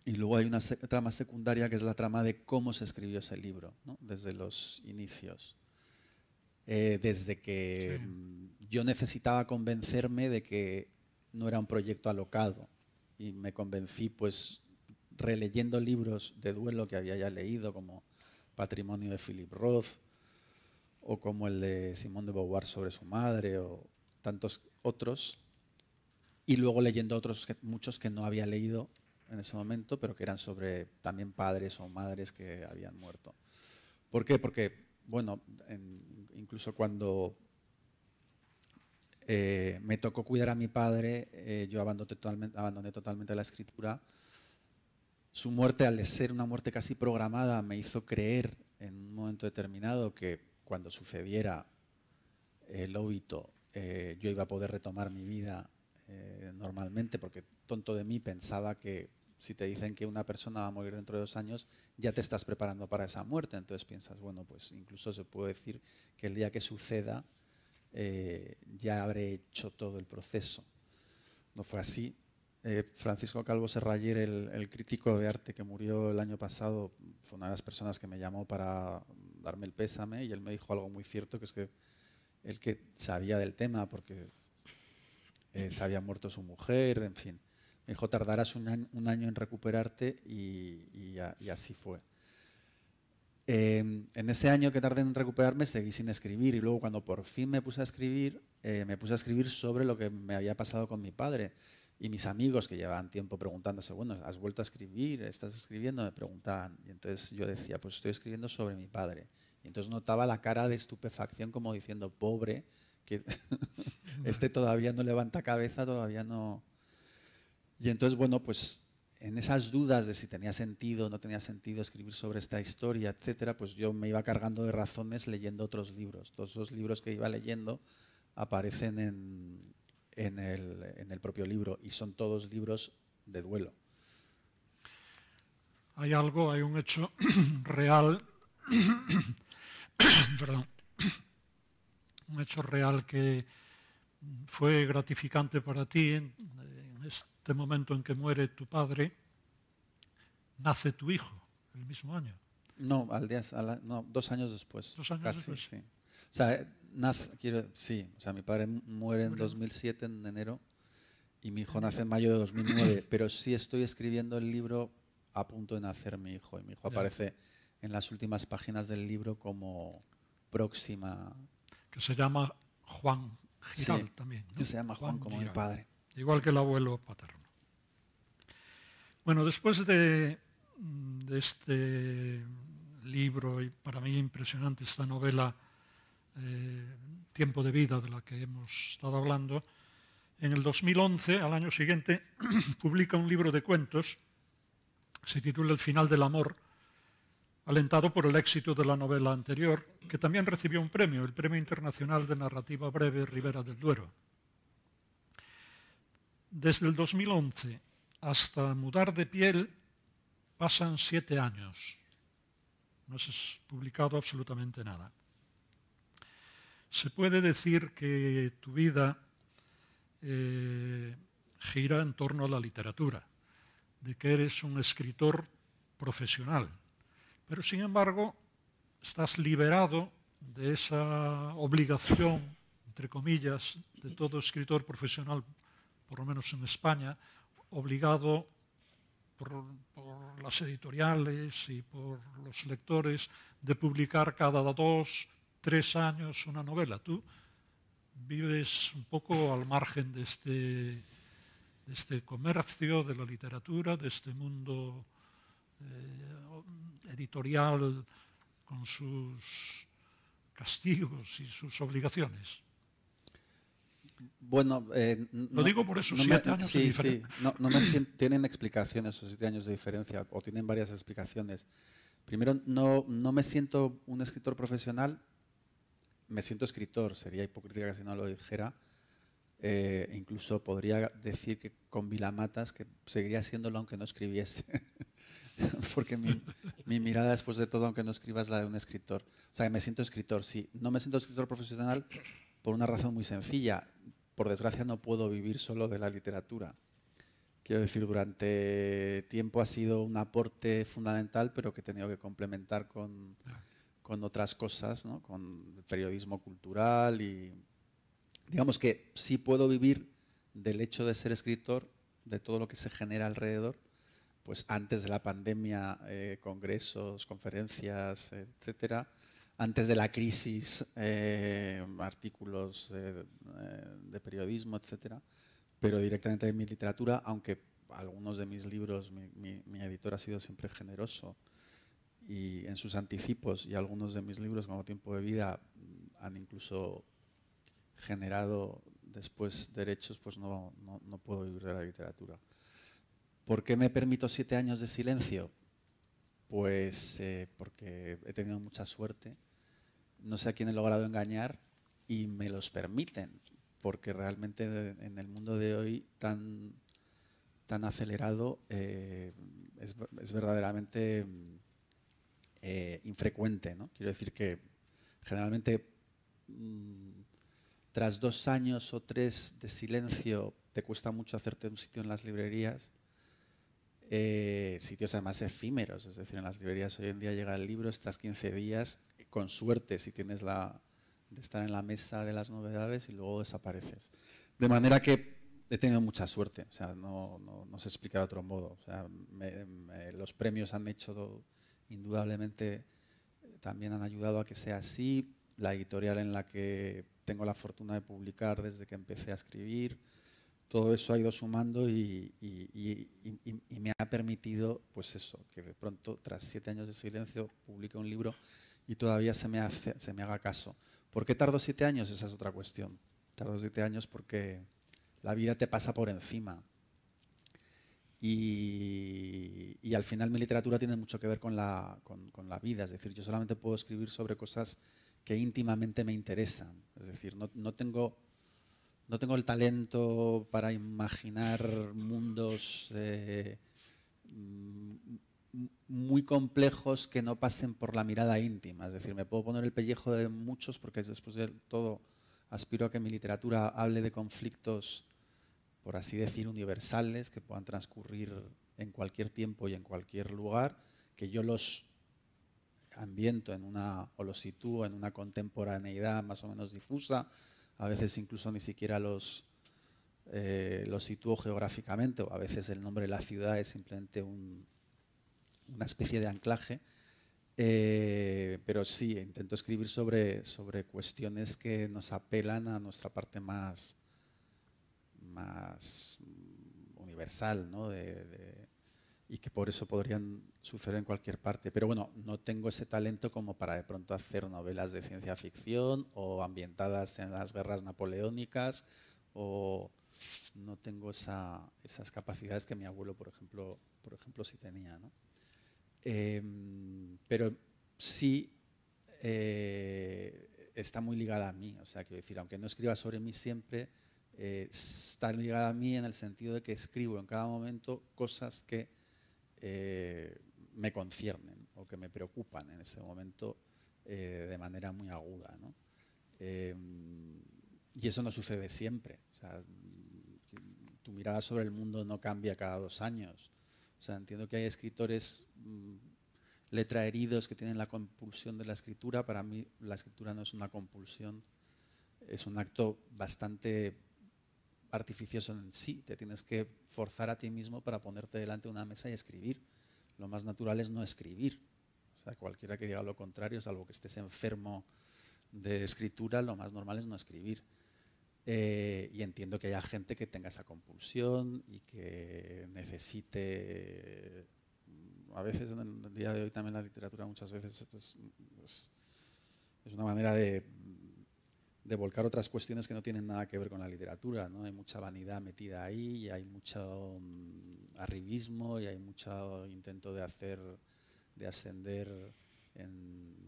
Y luego hay una trama secundaria que es la trama de cómo se escribió ese libro, ¿no? Desde los inicios. Desde que yo necesitaba convencerme de que no era un proyecto alocado, y me convencí pues releyendo libros de duelo que había ya leído, como Patrimonio de Philip Roth o como el de Simone de Beauvoir sobre su madre o tantos otros, y luego leyendo otros muchos que no había leído en ese momento, pero que eran sobre también padres o madres que habían muerto. ¿Por qué? Porque, bueno, incluso cuando me tocó cuidar a mi padre, yo abandoné totalmente la escritura. Su muerte, al ser una muerte casi programada, me hizo creer en un momento determinado que cuando sucediera el óbito yo iba a poder retomar mi vida normalmente, porque tonto de mí pensaba que si te dicen que una persona va a morir dentro de 2 años, ya te estás preparando para esa muerte. Entonces piensas, bueno, pues incluso se puede decir que el día que suceda ya habré hecho todo el proceso. No fue así. Francisco Calvo Serraller, el crítico de arte que murió el año pasado, fue una de las personas que me llamó para darme el pésame, y él me dijo algo muy cierto, que es que él, que sabía del tema porque se había muerto su mujer, en fin, me dijo, tardarás un año en recuperarte, y así fue. En ese año que tardé en recuperarme seguí sin escribir, y luego cuando por fin me puse a escribir sobre lo que me había pasado con mi padre. Y mis amigos, que llevaban tiempo preguntándose, bueno, ¿has vuelto a escribir? ¿Estás escribiendo? Me preguntaban. Y entonces yo decía, pues estoy escribiendo sobre mi padre. Y entonces notaba la cara de estupefacción, como diciendo, pobre, que este todavía no levanta cabeza, todavía no. Y entonces, bueno, pues en esas dudas de si tenía sentido o no tenía sentido escribir sobre esta historia, etcétera, pues yo me iba cargando de razones leyendo otros libros. Todos los libros que iba leyendo aparecen en el propio libro, y son todos libros de duelo. Hay un hecho real, perdón, un hecho real que fue gratificante para ti en este momento en que muere tu padre. Nace tu hijo el mismo año. No, 2 años después. 2 años casi, después. Sí. O sea, mi padre muere en 2007, en enero, y mi hijo nace en mayo de 2009, pero sí estoy escribiendo el libro a punto de nacer mi hijo, y mi hijo aparece en las últimas páginas del libro como próxima. Que se llama Juan Giral, sí, también, ¿no? Que se llama Juan como Giral, mi padre. Igual que el abuelo paterno. Bueno, después de este libro, y para mí impresionante esta novela, Tiempo de vida, de la que hemos estado hablando, en el 2011, al año siguiente, publica un libro de cuentos, se titula El final del amor, alentado por el éxito de la novela anterior, que también recibió un premio, el Premio Internacional de Narrativa Breve Ribera del Duero. Desde el 2011 hasta Mudar de piel pasan 7 años. No se ha publicado absolutamente nada. Se puede decir que tu vida gira en torno a la literatura, de que eres un escritor profesional, pero sin embargo estás liberado de esa obligación, entre comillas, de todo escritor profesional, por lo menos en España, obligado por las editoriales y por los lectores de publicar cada 2, 3 años una novela. Tú vives un poco al margen de este comercio de la literatura, de este mundo editorial con sus castigos y sus obligaciones. Bueno, lo digo por esos 7 años. Sí, sí. Tienen explicaciones esos 7 años de diferencia, o tienen varias explicaciones. Primero, no me siento un escritor profesional, me siento escritor, sería hipócrita que si no lo dijera. Incluso podría decir que con Vilamatas, que seguiría siéndolo aunque no escribiese. Porque mi mirada, después de todo, aunque no escriba, es la de un escritor. O sea, que me siento escritor, sí. No me siento escritor profesional por una razón muy sencilla. Por desgracia no puedo vivir solo de la literatura. Quiero decir, durante tiempo ha sido un aporte fundamental, pero que he tenido que complementar con otras cosas, ¿no? Con el periodismo cultural, y digamos que sí puedo vivir del hecho de ser escritor, de todo lo que se genera alrededor. Pues antes de la pandemia, congresos, conferencias, etcétera. Antes de la crisis, artículos de periodismo, etcétera. Pero directamente de mi literatura, aunque algunos de mis libros, mi editor ha sido siempre generoso y en sus anticipos, y algunos de mis libros como Tiempo de Vida han incluso generado después derechos, pues no puedo vivir de la literatura. ¿Por qué me permito 7 años de silencio? Pues porque he tenido mucha suerte, no sé a quién he logrado engañar y me los permiten, porque realmente en el mundo de hoy tan acelerado es verdaderamente infrecuente, ¿no? Quiero decir que generalmente tras 2 años o 3 de silencio te cuesta mucho hacerte un sitio en las librerías, sitios además efímeros, es decir, en las librerías hoy en día llega el libro, estás 15 días, con suerte si tienes de estar en la mesa de las novedades y luego desapareces. De manera que he tenido mucha suerte, o sea, no se explica de otro modo. O sea, los premios han hecho, indudablemente, también han ayudado a que sea así. La editorial en la que tengo la fortuna de publicar desde que empecé a escribir, todo eso ha ido sumando y me ha permitido, pues eso, que de pronto, tras 7 años de silencio, publique un libro y todavía se me haga caso. ¿Por qué tardó 7 años? Esa es otra cuestión. Tardó 7 años porque la vida te pasa por encima. Y al final mi literatura tiene mucho que ver con la vida. Es decir, yo solamente puedo escribir sobre cosas que íntimamente me interesan. Es decir, no tengo el talento para imaginar mundos muy complejos que no pasen por la mirada íntima. Es decir, me puedo poner el pellejo de muchos porque después de todo aspiro a que mi literatura hable de conflictos, por así decir, universales, que puedan transcurrir en cualquier tiempo y en cualquier lugar, que yo los ambiento o los sitúo en una contemporaneidad más o menos difusa, a veces incluso ni siquiera los sitúo geográficamente, o a veces el nombre de la ciudad es simplemente una especie de anclaje, pero sí, intento escribir sobre cuestiones que nos apelan a nuestra parte más universal, ¿no? Y que por eso podrían suceder en cualquier parte. Pero bueno, no tengo ese talento como para de pronto hacer novelas de ciencia ficción o ambientadas en las guerras napoleónicas, o no tengo esas capacidades que mi abuelo, por ejemplo sí tenía, ¿no? Pero sí está muy ligada a mí. O sea, quiero decir, aunque no escriba sobre mí siempre, está ligada a mí en el sentido de que escribo en cada momento cosas que me conciernen o que me preocupan en ese momento de manera muy aguda, ¿no? Y eso no sucede siempre. O sea, tu mirada sobre el mundo no cambia cada 2 años. O sea, entiendo que hay escritores letraheridos que tienen la compulsión de la escritura. Para mí la escritura no es una compulsión, es un acto bastante artificioso en sí. Te tienes que forzar a ti mismo para ponerte delante de una mesa y escribir. Lo más natural es no escribir. O sea, cualquiera que diga lo contrario, salvo que estés enfermo de escritura, lo más normal es no escribir. Y entiendo que haya gente que tenga esa compulsión y que necesite, a veces en el día de hoy también la literatura muchas veces es una manera de volcar otras cuestiones que no tienen nada que ver con la literatura, ¿no? Hay mucha vanidad metida ahí, y hay mucho arribismo, y hay mucho intento de ascender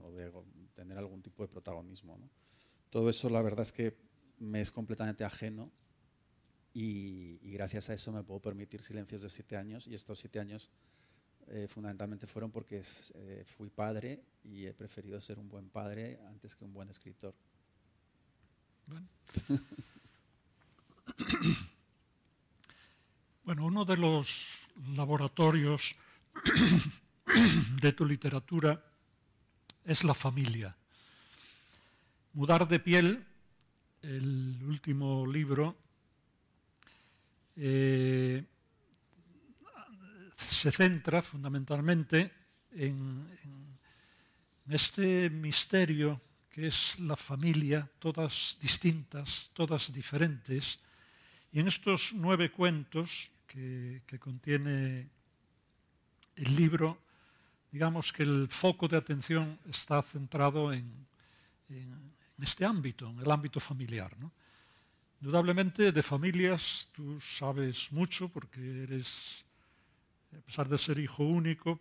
o de tener algún tipo de protagonismo, ¿no? Todo eso la verdad es que me es completamente ajeno, y gracias a eso me puedo permitir silencios de 7 años, y estos 7 años fundamentalmente fueron porque fui padre y he preferido ser un buen padre antes que un buen escritor. Bueno. Bueno, uno de los laboratorios de tu literatura es la familia. Mudar de piel, el último libro, se centra fundamentalmente en este misterio que es la familia, todas distintas, todas diferentes, y en estos 9 cuentos que contiene el libro, digamos que el foco de atención está centrado en este ámbito, en el ámbito familiar, ¿no? Indudablemente de familias tú sabes mucho porque eres, a pesar de ser hijo único,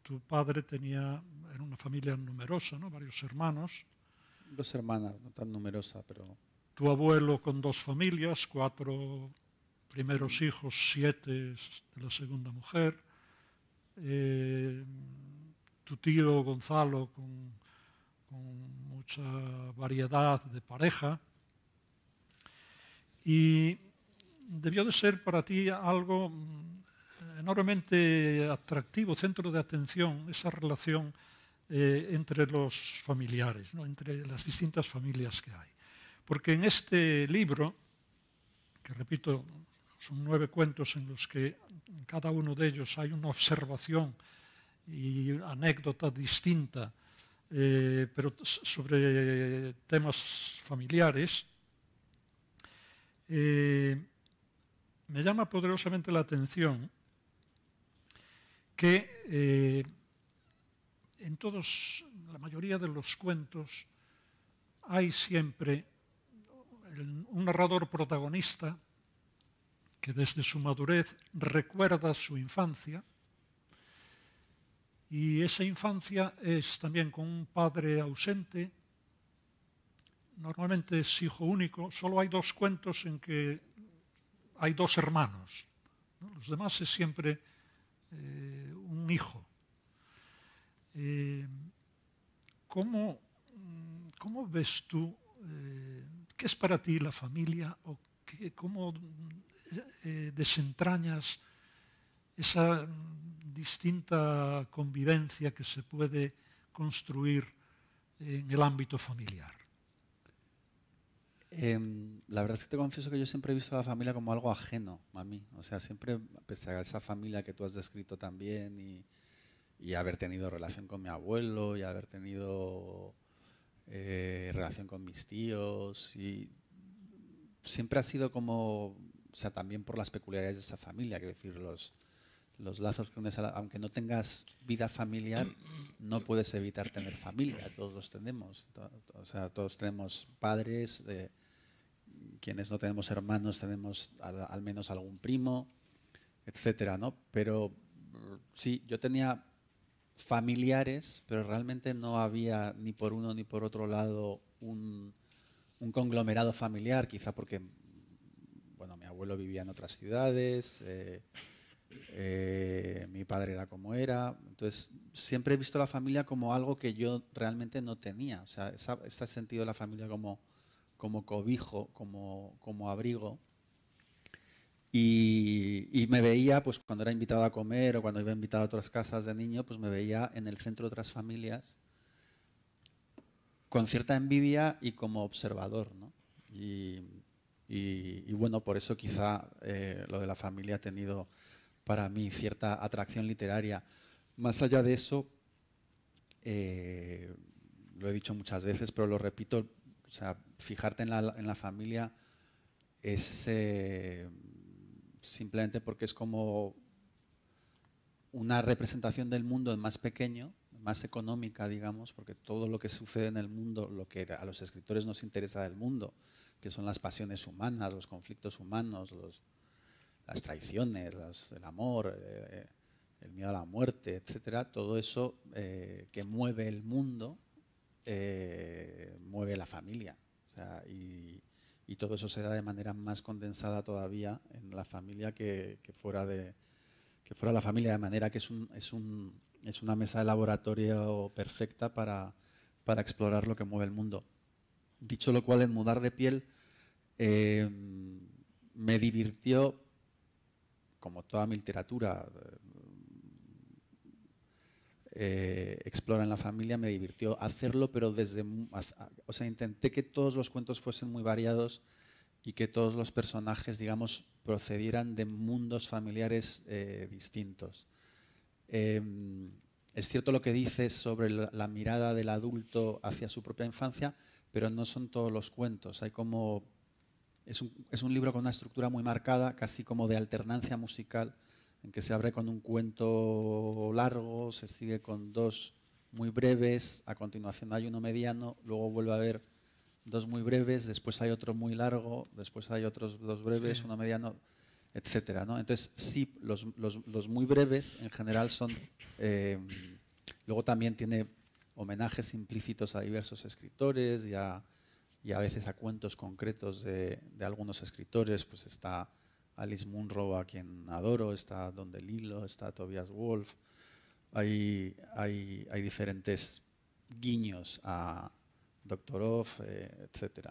tu padre era una familia numerosa, ¿no? Varios hermanos. 2 hermanas, no tan numerosa, pero... Tu abuelo con 2 familias, 4 primeros hijos, 7 de la segunda mujer. Tu tío Gonzalo con mucha variedad de pareja. Y debió de ser para ti algo enormemente atractivo, centro de atención, esa relación entre los familiares, ¿no? Entre las distintas familias que hay. Porque en este libro, que repito, son 9 cuentos en los que en cada uno de ellos hay una observación y anécdota distinta, pero sobre temas familiares, me llama poderosamente la atención que en la mayoría de los cuentos hay siempre un narrador protagonista que desde su madurez recuerda su infancia, y esa infancia es también con un padre ausente. Normalmente es hijo único. Solo hay 2 cuentos en que hay 2 hermanos, ¿no? Los demás es siempre un hijo. ¿Cómo ves tú, qué es para ti la familia, o cómo desentrañas esa distinta convivencia que se puede construir en el ámbito familiar? La verdad es que te confieso que yo siempre he visto a la familia como algo ajeno a mí. O sea, siempre, pese a esa familia que tú has descrito también, y haber tenido relación con mi abuelo, y haber tenido relación con mis tíos, y siempre ha sido como, o sea, también por las peculiaridades de esa familia, quiero decir, los lazos que unes, aunque no tengas vida familiar, no puedes evitar tener familia, todos los tenemos. O sea, todos tenemos padres, quienes no tenemos hermanos tenemos al menos algún primo, etcétera, ¿no? Pero sí, yo tenía familiares, pero realmente no había ni por uno ni por otro lado un conglomerado familiar, quizá porque, bueno, mi abuelo vivía en otras ciudades, mi padre era como era. Entonces siempre he visto la familia como algo que yo realmente no tenía. O sea, ese sentido de la familia como cobijo, como abrigo. Y me veía, pues cuando era invitado a comer o cuando iba invitado a otras casas de niño, pues me veía en el centro de otras familias con cierta envidia y como observador, ¿no? Y bueno, por eso quizá lo de la familia ha tenido para mí cierta atracción literaria. Más allá de eso, lo he dicho muchas veces, pero lo repito, o sea, fijarte en la familia es simplemente porque es como una representación del mundo más pequeño, más económica, digamos, porque todo lo que sucede en el mundo, lo que a los escritores nos interesa del mundo, que son las pasiones humanas, los conflictos humanos, las traiciones, el amor, el miedo a la muerte, etcétera, todo eso que mueve el mundo, mueve la familia. O sea, y todo eso se da de manera más condensada todavía en la familia que fuera la familia, de manera que es una mesa de laboratorio perfecta para explorar lo que mueve el mundo. Dicho lo cual, en Mudar de piel me divirtió, como toda mi literatura explora en la familia, me divirtió hacerlo, pero o sea, intenté que todos los cuentos fuesen muy variados y que todos los personajes, digamos, procedieran de mundos familiares distintos. Es cierto lo que dices sobre la mirada del adulto hacia su propia infancia, pero no son todos los cuentos. Hay como es un libro con una estructura muy marcada, casi como de alternancia musical, en que se abre con un cuento largo, se sigue con dos muy breves, a continuación hay uno mediano, luego vuelve a haber dos muy breves, después hay otro muy largo, después hay otros dos breves, uno mediano, etcétera, ¿no? Entonces, sí, los muy breves en general son... luego también tiene homenajes implícitos a diversos escritores y a veces a cuentos concretos de algunos escritores. Pues está Alice Munro, a quien adoro, está Don DeLillo, está Tobias Wolff. Hay diferentes guiños a Doctorov, etc.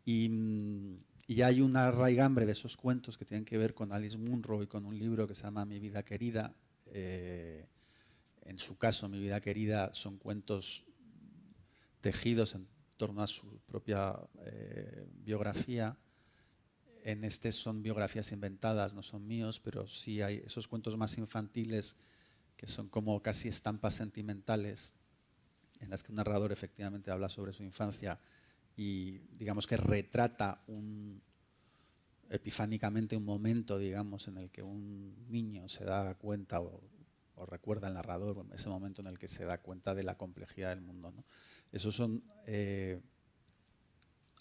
Y hay una raigambre de esos cuentos que tienen que ver con Alice Munro y con un libro que se llama Mi vida querida. En su caso, Mi vida querida son cuentos tejidos en torno a su propia biografía. En este son biografías inventadas, no son míos, pero sí hay esos cuentos más infantiles que son como casi estampas sentimentales en las que un narrador efectivamente habla sobre su infancia y digamos que retrata epifánicamente un momento, digamos, en el que un niño se da cuenta o recuerda al narrador ese momento en el que se da cuenta de la complejidad del mundo, ¿no? Esos son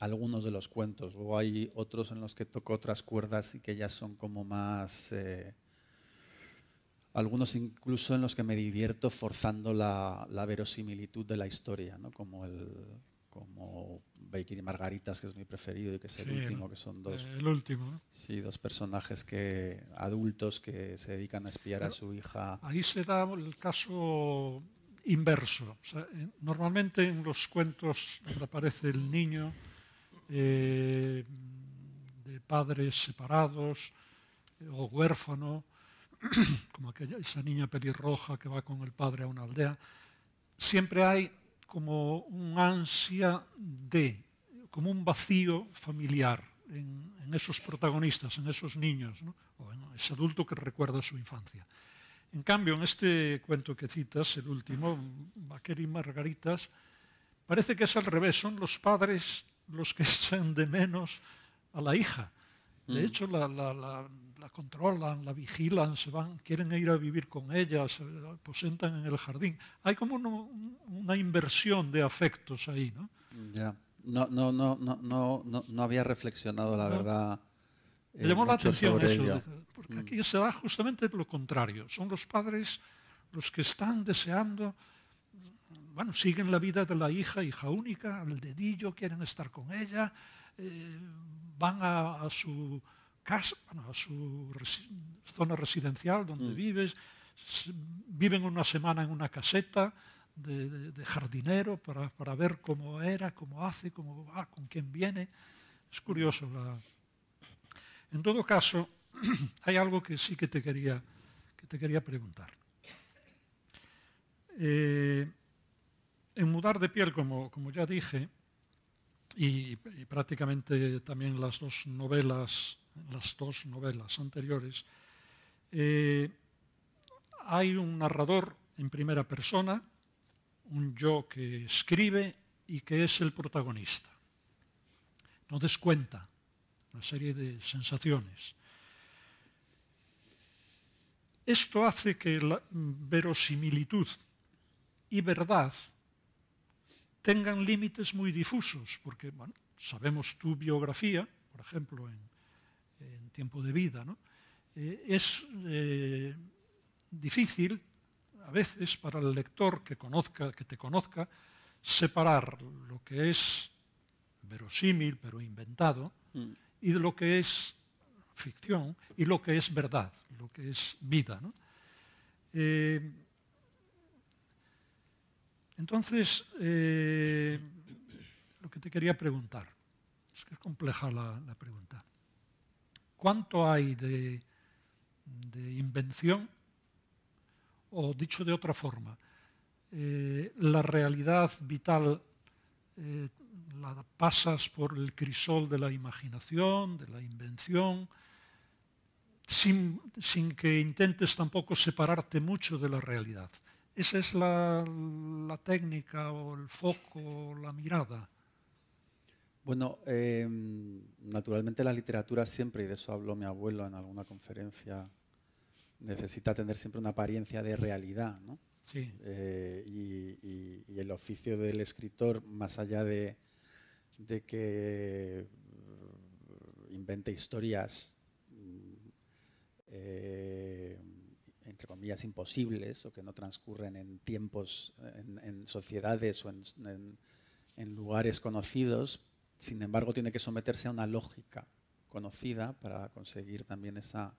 algunos de los cuentos. Luego hay otros en los que toco otras cuerdas y que ya son como más... algunos incluso en los que me divierto forzando la verosimilitud de la historia, ¿no? Como Baker y Margaritas, que es mi preferido y que es el último, que son dos... El último, ¿no? Sí, dos personajes adultos que se dedican a espiar a su hija. Ahí se da el caso inverso. O sea, normalmente en los cuentos donde aparece el niño de padres separados o huérfano, como esa niña pelirroja que va con el padre a una aldea, siempre hay como un ansia como un vacío familiar en esos protagonistas, en esos niños, ¿no? O en ese adulto que recuerda su infancia. En cambio, en este cuento que citas, el último, Baker y Margaritas, parece que es al revés, son los padres los que echan de menos a la hija. De hecho, la controlan, la vigilan, quieren ir a vivir con ella, se aposentan en el jardín. Hay como una inversión de afectos ahí, ¿no? Ya. No había reflexionado, la verdad. Me llamó la atención eso, porque aquí se da justamente lo contrario. Son los padres los que están deseando, bueno, siguen la vida de la hija única, al dedillo, quieren estar con ella, van a su casa, a su zona residencial donde viven una semana en una caseta de jardinero para ver cómo era, cómo hace, cómo va, con quién viene. Es curioso. En todo caso, hay algo que sí que te quería preguntar. En Mudar de piel, como ya dije, y prácticamente también las dos novelas anteriores, hay un narrador en primera persona, un yo que escribe y que es el protagonista. Entonces cuenta una serie de sensaciones. Esto hace que la verosimilitud y verdad tengan límites muy difusos, porque bueno, sabemos tu biografía, por ejemplo, en Tiempo de vida, ¿no? Es difícil a veces para el lector que te conozca, separar lo que es verosímil pero inventado y de lo que es ficción y lo que es verdad, lo que es vida, ¿no? Entonces, lo que te quería preguntar, es que es compleja la pregunta. ¿Cuánto hay de invención? O dicho de otra forma, la realidad vital la pasas por el crisol de la imaginación, de la invención, sin que intentes tampoco separarte mucho de la realidad. ¿Esa es la técnica o el foco o la mirada? Bueno, naturalmente la literatura siempre, y de eso habló mi abuelo en alguna conferencia, necesita tener siempre una apariencia de realidad, ¿no? Sí. Y el oficio del escritor, más allá de que invente historias entre comillas imposibles o que no transcurren en tiempos, en sociedades o en lugares conocidos, sin embargo tiene que someterse a una lógica conocida para conseguir también esa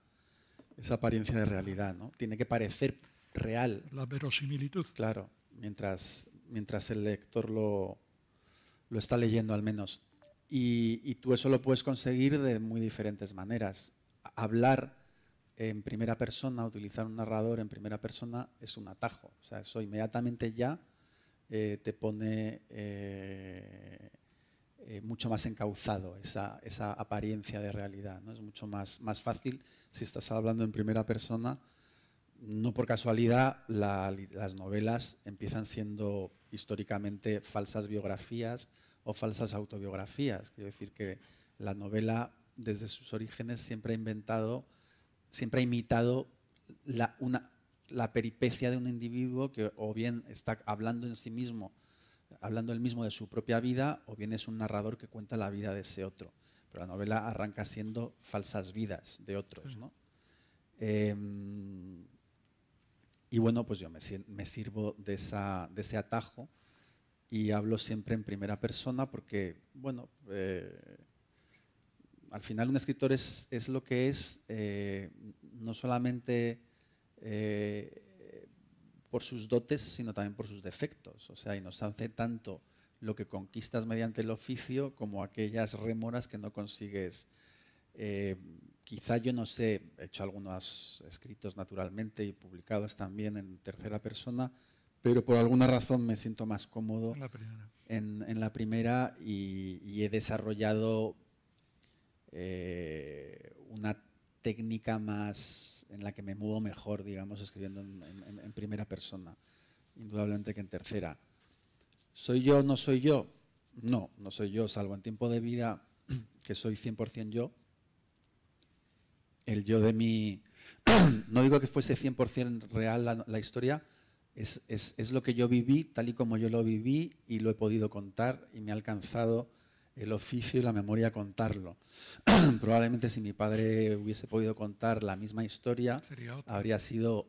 apariencia de realidad, ¿no? Tiene que parecer real. La verosimilitud. Claro, mientras el lector lo está leyendo al menos. Y tú eso lo puedes conseguir de muy diferentes maneras. Hablar en primera persona, utilizar un narrador en primera persona es un atajo. O sea, eso inmediatamente ya te pone mucho más encauzado esa apariencia de realidad, ¿no? Es mucho más fácil si estás hablando en primera persona. No por casualidad las novelas empiezan siendo históricamente falsas biografías o falsas autobiografías. Quiero decir que la novela desde sus orígenes siempre ha imitado la peripecia de un individuo que o bien está hablando en sí mismo, hablando él mismo de su propia vida, o bien es un narrador que cuenta la vida de ese otro. Pero la novela arranca siendo falsas vidas de otros, ¿no? Y bueno, pues yo me sirvo de ese atajo y hablo siempre en primera persona porque, bueno, al final un escritor es lo que es, no solamente por sus dotes, sino también por sus defectos. O sea, y nos hace tanto lo que conquistas mediante el oficio como aquellas rémoras que no consigues. Quizá yo no sé, he hecho algunos escritos naturalmente y publicados también en tercera persona, pero por alguna razón me siento más cómodo en la primera y he desarrollado una técnica más en la que me muevo mejor, digamos, escribiendo en primera persona, indudablemente que en tercera. ¿Soy yo o no soy yo? No, no soy yo, salvo en Tiempo de Vida, que soy 100% yo. El yo de mí, no digo que fuese 100% real la historia, es lo que yo viví, tal y como yo lo viví y lo he podido contar y me ha alcanzado el oficio y la memoria a contarlo. Probablemente si mi padre hubiese podido contar la misma historia, habría sido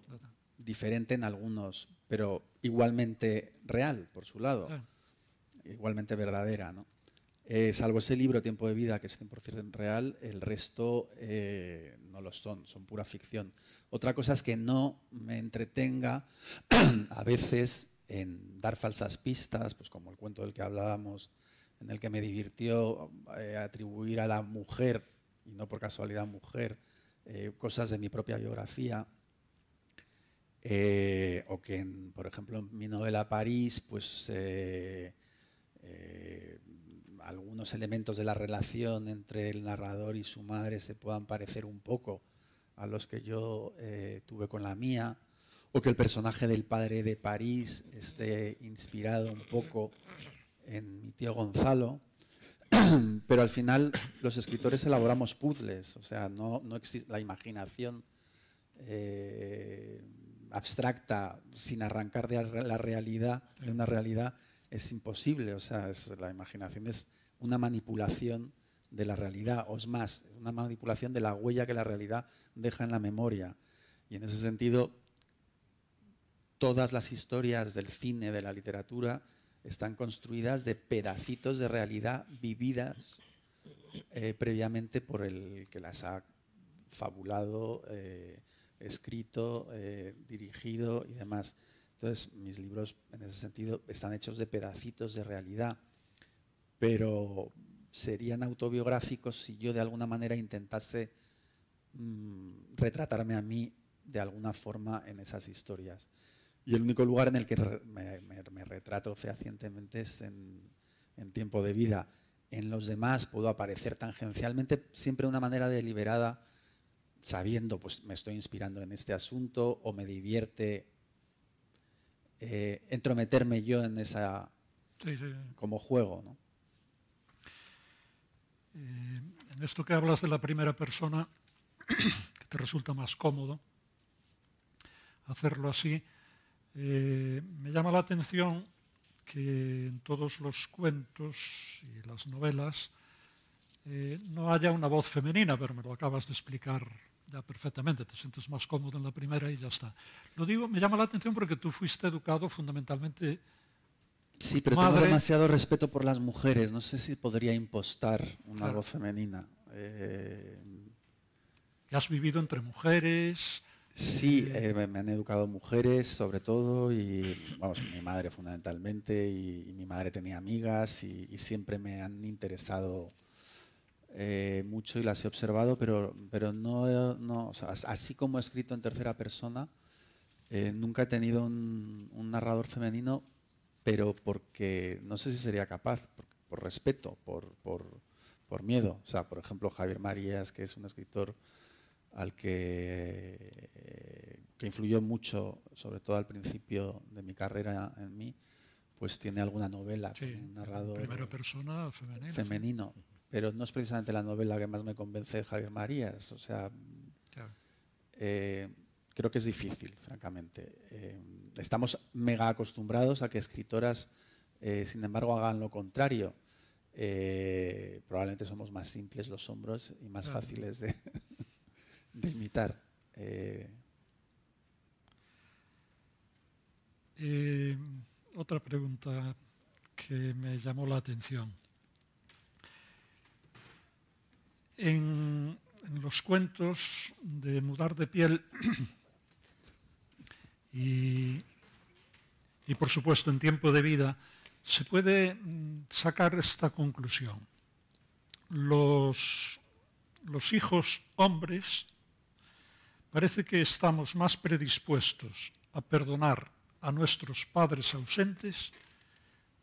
diferente en algunos, pero igualmente real, por su lado, igualmente verdadera, ¿no? Salvo ese libro, Tiempo de Vida, que es 100% real, el resto no lo son pura ficción. Otra cosa es que no me entretenga a veces en dar falsas pistas, pues como el cuento del que hablábamos, en el que me divirtió atribuir a la mujer, y no por casualidad mujer, cosas de mi propia biografía, o que, por ejemplo, en mi novela París, pues algunos elementos de la relación entre el narrador y su madre se puedan parecer un poco a los que yo tuve con la mía, o que el personaje del padre de París esté inspirado un poco en mi tío Gonzalo, pero al final los escritores elaboramos puzzles, o sea, no existe la imaginación abstracta sin arrancar de la realidad, de una realidad, es imposible. O sea, la imaginación es una manipulación de la realidad, o es más, una manipulación de la huella que la realidad deja en la memoria. Y en ese sentido, todas las historias del cine, de la literatura, están construidas de pedacitos de realidad vividas previamente por el que las ha fabulado, escrito, dirigido y demás. Entonces, mis libros en ese sentido están hechos de pedacitos de realidad, pero serían autobiográficos si yo de alguna manera intentase retratarme a mí de alguna forma en esas historias. Y el único lugar en el que me retrato fehacientemente es en Tiempo de Vida. En los demás puedo aparecer tangencialmente, siempre de una manera deliberada, sabiendo, pues me estoy inspirando en este asunto o me divierte entrometerme yo en esa como juego, ¿no? En esto que hablas de la primera persona, que te resulta más cómodo hacerlo así, me llama la atención que en todos los cuentos y las novelas no haya una voz femenina, pero me lo acabas de explicar ya perfectamente, te sientes más cómodo en la primera y ya está. Lo digo, me llama la atención porque tú fuiste educado fundamentalmente. Sí, pero tengo demasiado respeto por las mujeres, no sé si podría impostar una voz femenina. ¿Has vivido entre mujeres? Sí, me han educado mujeres sobre todo y vamos, mi madre fundamentalmente y mi madre tenía amigas y siempre me han interesado mucho y las he observado, pero no o sea, así como he escrito en tercera persona, nunca he tenido un narrador femenino, pero porque no sé si sería capaz, por respeto, por miedo. O sea, por ejemplo, Javier Marías, que es un escritor al que influyó mucho, sobre todo al principio de mi carrera en mí, pues tiene alguna novela con un narrador primera persona femenino. Sí. Pero no es precisamente la novela que más me convence de Javier Marías. O sea, creo que es difícil, francamente. Estamos mega acostumbrados a que escritoras, sin embargo, hagan lo contrario. Probablemente somos más simples los hombros y más fáciles de imitar. Otra pregunta que me llamó la atención. En los cuentos de Mudar de piel y por supuesto en Tiempo de vida, se puede sacar esta conclusión. Los hijos hombres parece que estamos más predispuestos a perdonar a nuestros padres ausentes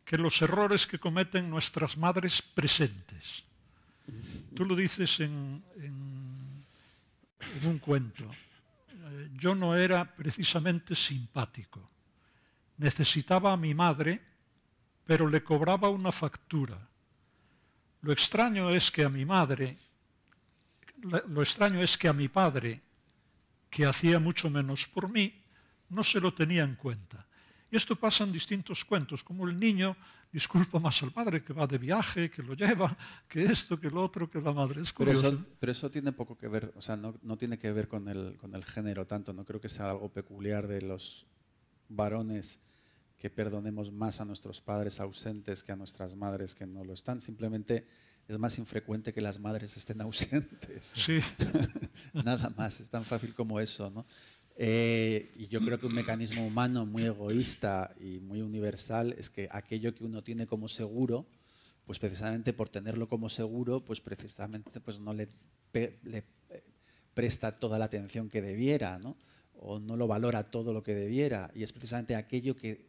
que los errores que cometen nuestras madres presentes. Tú lo dices en un cuento. Yo no era precisamente simpático. Necesitaba a mi madre, pero le cobraba una factura. Lo extraño es que a mi padre, que hacía mucho menos por mí, no se lo tenía en cuenta. Y esto pasa en distintos cuentos, como el niño disculpa más al padre que va de viaje, que lo lleva, que esto, que lo otro, que la madre. Es curioso. Pero eso tiene poco que ver, o sea, no tiene que ver con el género tanto, no creo que sea algo peculiar de los varones que perdonemos más a nuestros padres ausentes que a nuestras madres que no lo están. Simplemente es más infrecuente que las madres estén ausentes. Sí. Nada más, es tan fácil como eso, ¿no? Y yo creo que un mecanismo humano muy egoísta y muy universal es que aquello que uno tiene como seguro, pues precisamente por tenerlo como seguro, pues precisamente pues no le presta toda la atención que debiera, ¿no? O no lo valora todo lo que debiera. Y es precisamente aquello que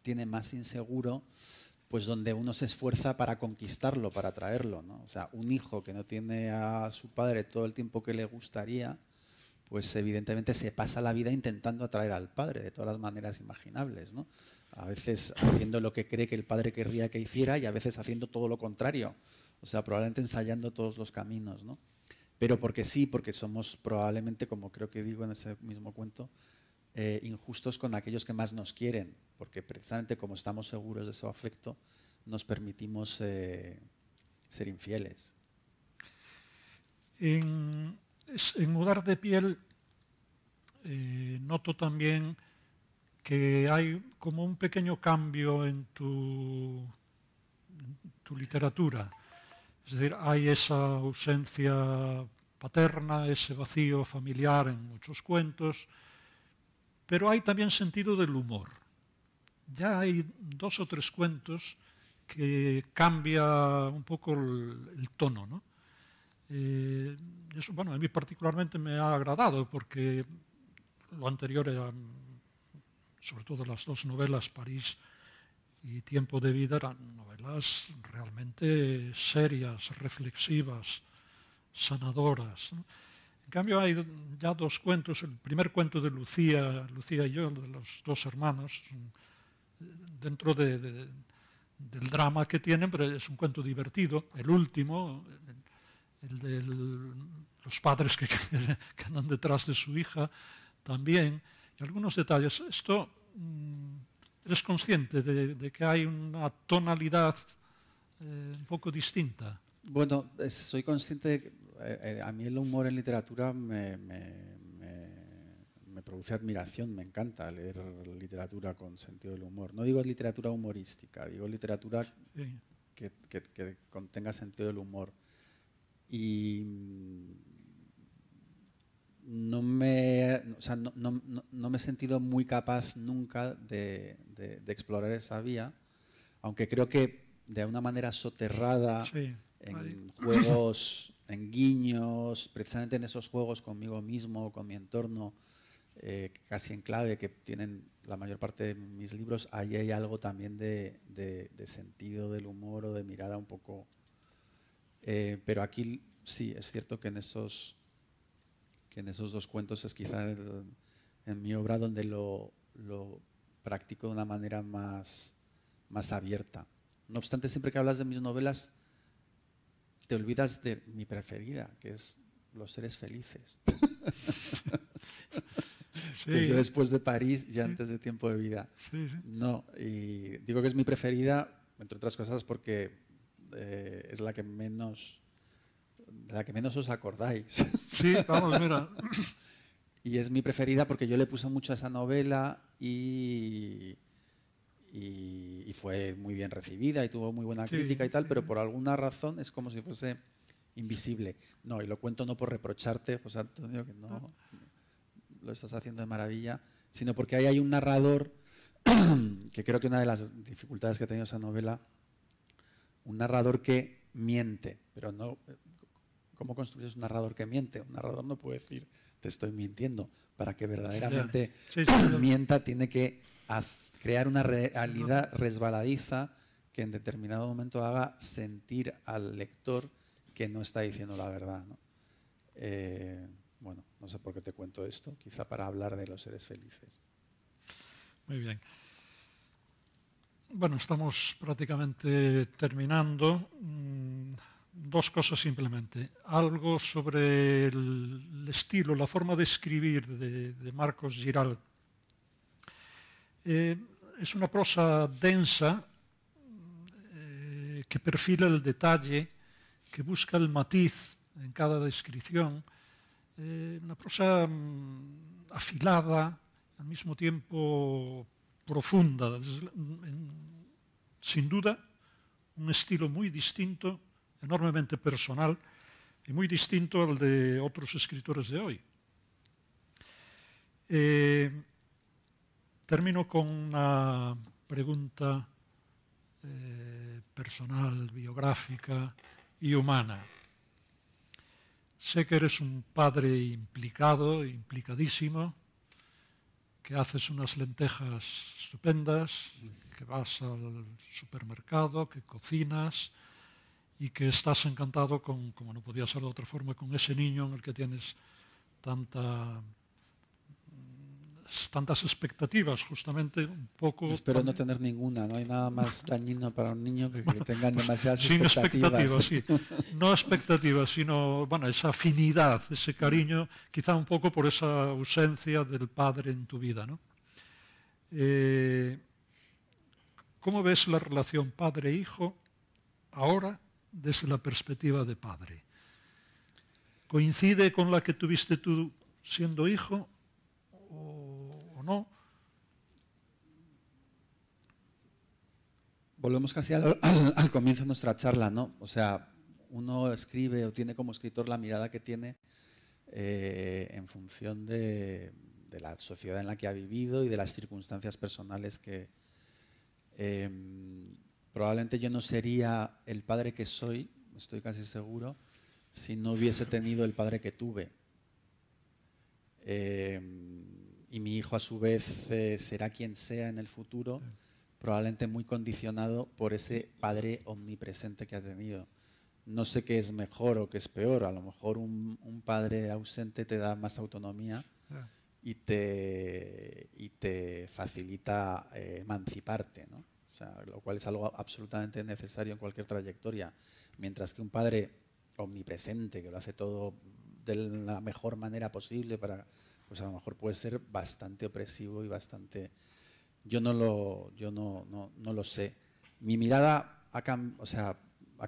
tiene más inseguro, pues donde uno se esfuerza para conquistarlo, para traerlo, ¿no? O sea, un hijo que no tiene a su padre todo el tiempo que le gustaría, pues evidentemente se pasa la vida intentando atraer al padre de todas las maneras imaginables, ¿no? A veces haciendo lo que cree que el padre querría que hiciera y a veces haciendo todo lo contrario. O sea, probablemente ensayando todos los caminos, ¿no? Pero porque sí, porque somos probablemente, como creo que digo en ese mismo cuento, injustos con aquellos que más nos quieren, porque precisamente como estamos seguros de su afecto, nos permitimos ser infieles. En Mudar de piel noto también que hay como un pequeño cambio en tu literatura. Es decir, hay esa ausencia paterna, ese vacío familiar en muchos cuentos, pero hay también sentido del humor. Ya hay 2 o 3 cuentos que cambia un poco el tono, ¿no? Eso, bueno, a mí particularmente me ha agradado porque lo anterior era, sobre todo las 2 novelas, París y Tiempo de vida, eran novelas realmente serias, reflexivas, sanadoras, ¿no? En cambio hay ya 2 cuentos, el primer cuento de Lucía y yo, de los 2 hermanos, dentro de del drama que tienen, pero es un cuento divertido. El último, el de los padres que andan detrás de su hija, también, y algunos detalles. Esto, ¿eres consciente de que hay una tonalidad un poco distinta? Bueno, soy consciente de que a mí el humor en literatura me produce admiración, me encanta leer literatura con sentido del humor. No digo literatura humorística, digo literatura Sí. que contenga sentido del humor. Y no me he sentido muy capaz nunca de explorar esa vía, aunque creo que de una manera soterrada, Sí, en juegos, en guiños, precisamente en esos juegos conmigo mismo, con mi entorno, casi en clave, que tienen la mayor parte de mis libros, ahí hay algo también de sentido del humor o de mirada un poco... pero aquí sí, es cierto que en esos dos cuentos es quizá en mi obra donde lo practico de una manera más abierta. No obstante, siempre que hablas de mis novelas, te olvidas de mi preferida, que es Los seres felices. Sí. Que es después de París y antes de Tiempo de vida. Sí, sí. No, y digo que es mi preferida, entre otras cosas, porque es la que menos os acordáis. Sí, vamos, mira. Y es mi preferida porque yo le puse mucho a esa novela y fue muy bien recibida y tuvo muy buena crítica y tal, pero por alguna razón es como si fuese invisible. No, y lo cuento no por reprocharte, José Antonio, que no lo estás haciendo de maravilla, sino porque ahí hay un narrador, que creo que una de las dificultades que ha tenido esa novela, un narrador que miente, pero no... ¿Cómo construyes un narrador que miente? Un narrador no puede decir, te estoy mintiendo. Para que verdaderamente mienta, tiene que crear una realidad resbaladiza que en determinado momento haga sentir al lector que no está diciendo la verdad, ¿no? Bueno, no sé por qué te cuento esto, quizá para hablar de Los seres felices. Muy bien. Bueno, estamos prácticamente terminando. Dos cosas simplemente. Algo sobre el estilo, la forma de escribir de Marcos Giral. Es una prosa densa que perfila el detalle, que busca el matiz en cada descripción. Una prosa afilada, al mismo tiempo profunda. Sin duda, un estilo muy distinto, enormemente personal y muy distinto al de otros escritores de hoy. Termino con una pregunta personal, biográfica y humana. Sé que eres un padre implicado, implicadísimo, que haces unas lentejas estupendas, que vas al supermercado, que cocinas y que estás encantado con, como no podía ser de otra forma, con ese niño en el que tienes tantas expectativas, justamente un poco... Espero no tener ninguna, no hay nada más dañino para un niño que tengan demasiadas sin expectativas. Sí. No expectativas, sino bueno, esa afinidad, ese cariño, quizá un poco por esa ausencia del padre en tu vida, ¿no? ¿Cómo ves la relación padre-hijo ahora desde la perspectiva de padre? ¿Coincide con la que tuviste tú siendo hijo o no? Volvemos casi al comienzo de nuestra charla, ¿no? O sea, uno escribe o tiene como escritor la mirada que tiene en función de la sociedad en la que ha vivido y de las circunstancias personales que... probablemente yo no sería el padre que soy, estoy casi seguro, si no hubiese tenido el padre que tuve. Y mi hijo a su vez será quien sea en el futuro, probablemente muy condicionado por ese padre omnipresente que ha tenido. No sé qué es mejor o qué es peor, a lo mejor un padre ausente te da más autonomía y te facilita emanciparte, ¿no? sea, lo cual es algo absolutamente necesario en cualquier trayectoria, mientras que un padre omnipresente, que lo hace todo de la mejor manera posible, pues a lo mejor puede ser bastante opresivo y bastante... Yo no lo sé. Mi mirada ha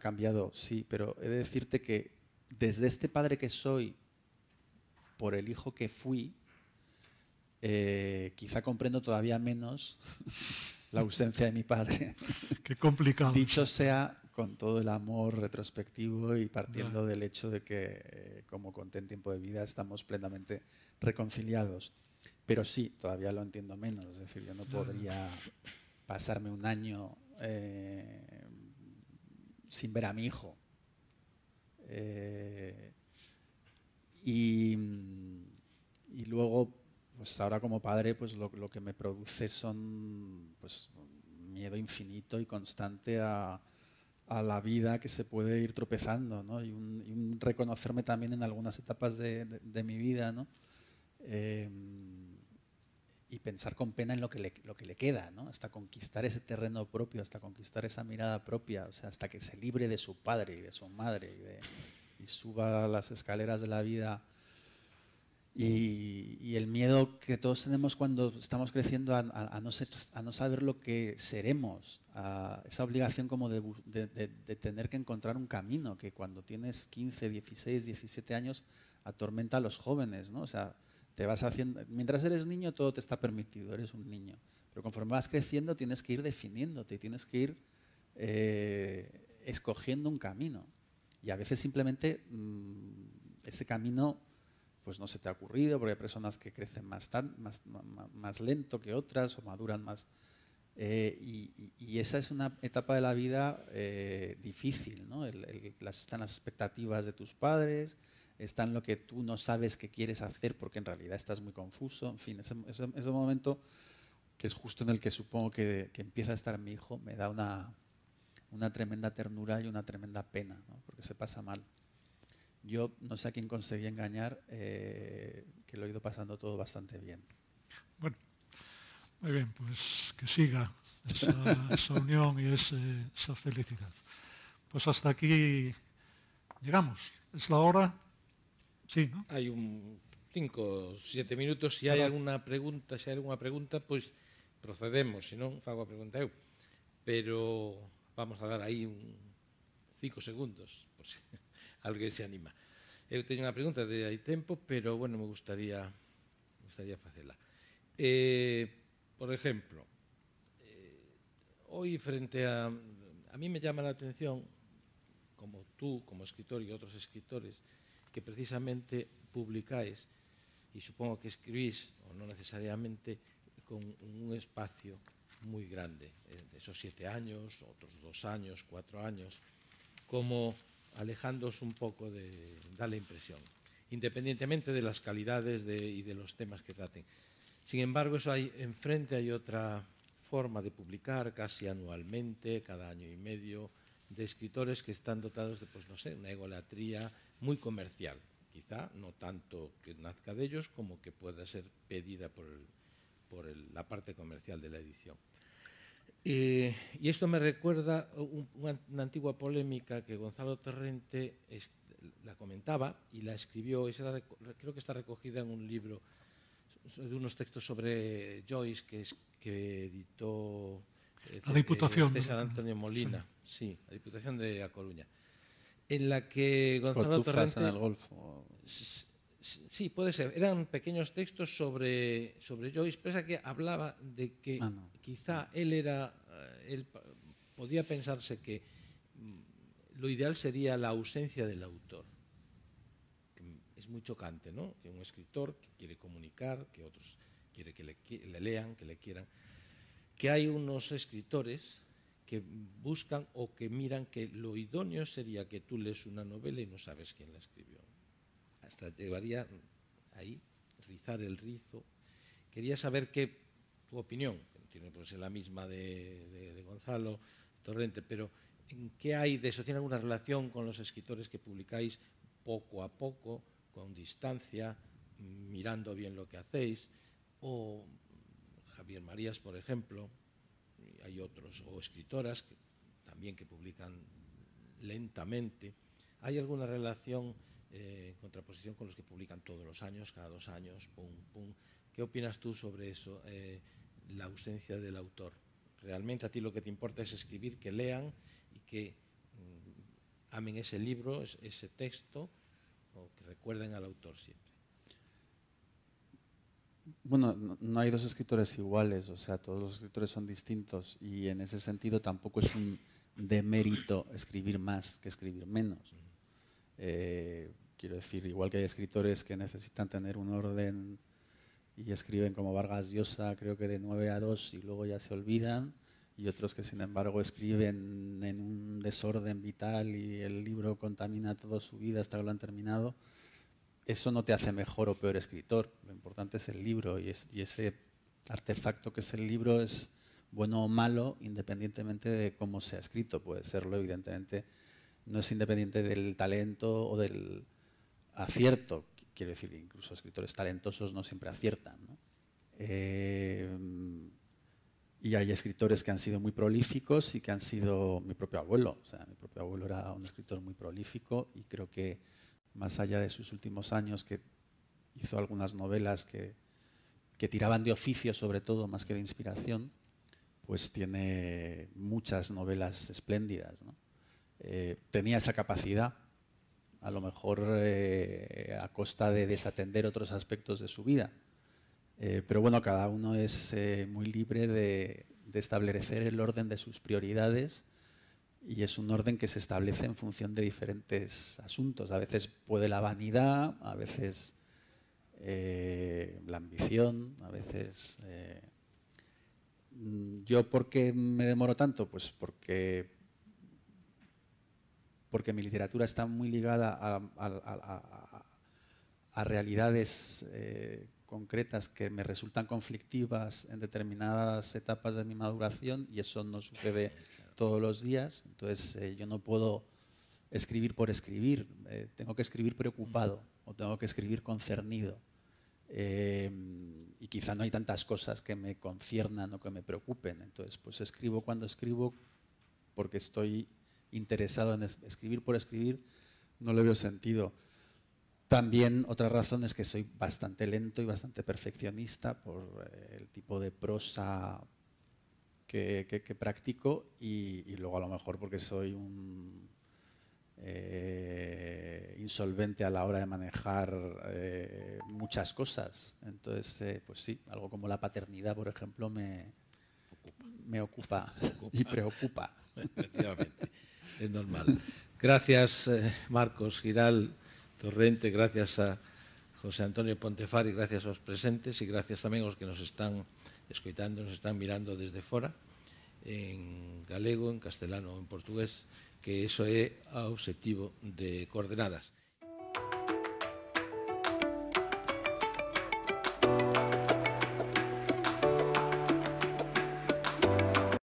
cambiado, sí, pero he de decirte que desde este padre que soy, por el hijo que fui, quizá comprendo todavía menos la ausencia de mi padre. Qué complicado. Dicho sea con todo el amor retrospectivo y partiendo del hecho de que, como conté en Tiempo de Vida, estamos plenamente reconciliados. Pero sí, todavía lo entiendo menos. Es decir, yo no podría pasarme un año sin ver a mi hijo. Y luego, pues ahora como padre, pues lo que me produce son pues un miedo infinito y constante a la vida que se puede ir tropezando, ¿no? Y un reconocerme también en algunas etapas de mi vida, ¿no? Y pensar con pena en lo que le queda, ¿no? Hasta conquistar ese terreno propio, hasta conquistar esa mirada propia, o sea, hasta que se libre de su padre y de su madre y suba las escaleras de la vida. Y el miedo que todos tenemos cuando estamos creciendo a no saber lo que seremos, a esa obligación como de tener que encontrar un camino que cuando tienes 15, 16, 17 años atormenta a los jóvenes, ¿no? O sea, te vas haciendo, mientras eres niño todo te está permitido, eres un niño, pero conforme vas creciendo tienes que ir definiéndote, tienes que ir escogiendo un camino y a veces simplemente ese camino pues no se te ha ocurrido, porque hay personas que crecen más lento que otras o maduran más. Y esa es una etapa de la vida difícil, ¿no? Están las expectativas de tus padres, están lo que tú no sabes que quieres hacer porque en realidad estás muy confuso. En fin, ese momento que es justo en el que supongo que empieza a estar mi hijo, me da una tremenda ternura y una tremenda pena, ¿no? Porque se pasa mal. Yo no sé a quién conseguí engañar, que lo he ido pasando todo bastante bien. Bueno, muy bien, pues que siga esa unión y esa felicidad. Pues hasta aquí llegamos. ¿Es la hora? Sí, ¿no? Hay 5 o 7 minutos. Si hai alguna pregunta, pois procedemos, se non fago a pregunta eu. Pero vamos a dar aí 5 segundos, por si alguén se anima. Eu teño unha pregunta de hai tempo, pero, bueno, me gustaría facela. Por exemplo, hoy frente a mí me llama la atención, como tú, como escritor y otros escritores, que precisamente publicáis, y supongo que escribís, o no necesariamente, con un espacio muy grande, esos 7 años, otros 2 años, 4 años, como alejándoos un poco da la impresión, independientemente de las calidades y de los temas que traten. Sin embargo, enfrente hay otra forma de publicar casi anualmente, cada año y medio, de escritores que están dotados de, pues no sé, una egolatría muy comercial. Quizá no tanto que nazca de ellos como que pueda ser pedida por la parte comercial de la edición. Y esto me recuerda una antigua polémica que Gonzalo Torrente la comentaba y la escribió, creo que está recogida en un libro de unos textos sobre Joyce que editó la Diputación César Antonio Molina, sí, la Diputación de A Coruña, en la que Gonzalo Torrente... en el Golfo. Sí, puede ser. Eran pequeños textos sobre Joyce, pese a que hablaba de que quizá él podía pensarse que lo ideal sería la ausencia del autor. Es muy chocante, ¿no? Que un escritor que quiere comunicar, que otros quiere que le lean, que le quieran, que hay unos escritores que buscan o que miran que lo idóneo sería que tú lees una novela y no sabes quién la escribió. Hasta llevaría ahí, rizar el rizo. Quería saber tu opinión, que no tiene por ser la misma de Gonzalo Torrente, pero ¿en qué hay de eso? ¿Tiene alguna relación con los escritores que publicáis poco a poco, con distancia, mirando bien lo que hacéis? O Javier Marías, por ejemplo, hay otros, o escritoras también que publican lentamente. ¿Hay alguna relación en contraposición con los que publican todos los años, cada 2 años, pum, pum? ¿Qué opinas tú sobre eso, la ausencia del autor? ¿Realmente a ti lo que te importa es escribir, que lean y que amen ese libro, ese texto, o que recuerden al autor siempre? Bueno, no hay dos escritores iguales, o sea, todos los escritores son distintos y en ese sentido tampoco es un demérito escribir más que escribir menos. Quiero decir, igual que hay escritores que necesitan tener un orden y escriben como Vargas Llosa, creo que de 9 a 2 y luego ya se olvidan, y otros que sin embargo escriben en un desorden vital y el libro contamina toda su vida hasta que lo han terminado. Eso no te hace mejor o peor escritor, lo importante es el libro y ese artefacto que es el libro es bueno o malo independientemente de cómo sea escrito. Puede serlo, evidentemente, no es independiente del talento o del acierto. Quiero decir, incluso escritores talentosos no siempre aciertan, ¿no? Y hay escritores que han sido muy prolíficos y que han sido mi propio abuelo. O sea, mi propio abuelo era un escritor muy prolífico y creo que más allá de sus últimos años, que hizo algunas novelas que tiraban de oficio sobre todo, más que de inspiración, pues tiene muchas novelas espléndidas, ¿no? Tenía esa capacidad, a lo mejor a costa de desatender otros aspectos de su vida. Pero bueno, cada uno es muy libre de establecer el orden de sus prioridades y es un orden que se establece en función de diferentes asuntos. A veces puede la vanidad, a veces la ambición, a veces... ¿Yo por qué me demoro tanto? Pues porque mi literatura está muy ligada a realidades concretas que me resultan conflictivas en determinadas etapas de mi maduración y eso no sucede todos los días. Entonces yo no puedo escribir por escribir, tengo que escribir preocupado o tengo que escribir concernido. Y quizá no hay tantas cosas que me conciernan o que me preocupen. Entonces pues escribo cuando escribo porque estoy interesado en escribir por escribir, no le veo sentido. También otra razón es que soy bastante lento y bastante perfeccionista por el tipo de prosa que practico y luego a lo mejor porque soy un insolvente a la hora de manejar muchas cosas. Entonces, pues sí, algo como la paternidad, por ejemplo, me ocupa y preocupa. Efectivamente, es normal. Gracias, Marcos Giral Torrente, gracias a José Antonio Pontefari, gracias aos presentes e gracias tamén aos que nos están escoitando, nos están mirando desde fora, en galego, en castelano, en portugués, que iso é o obxectivo de Coordenadas.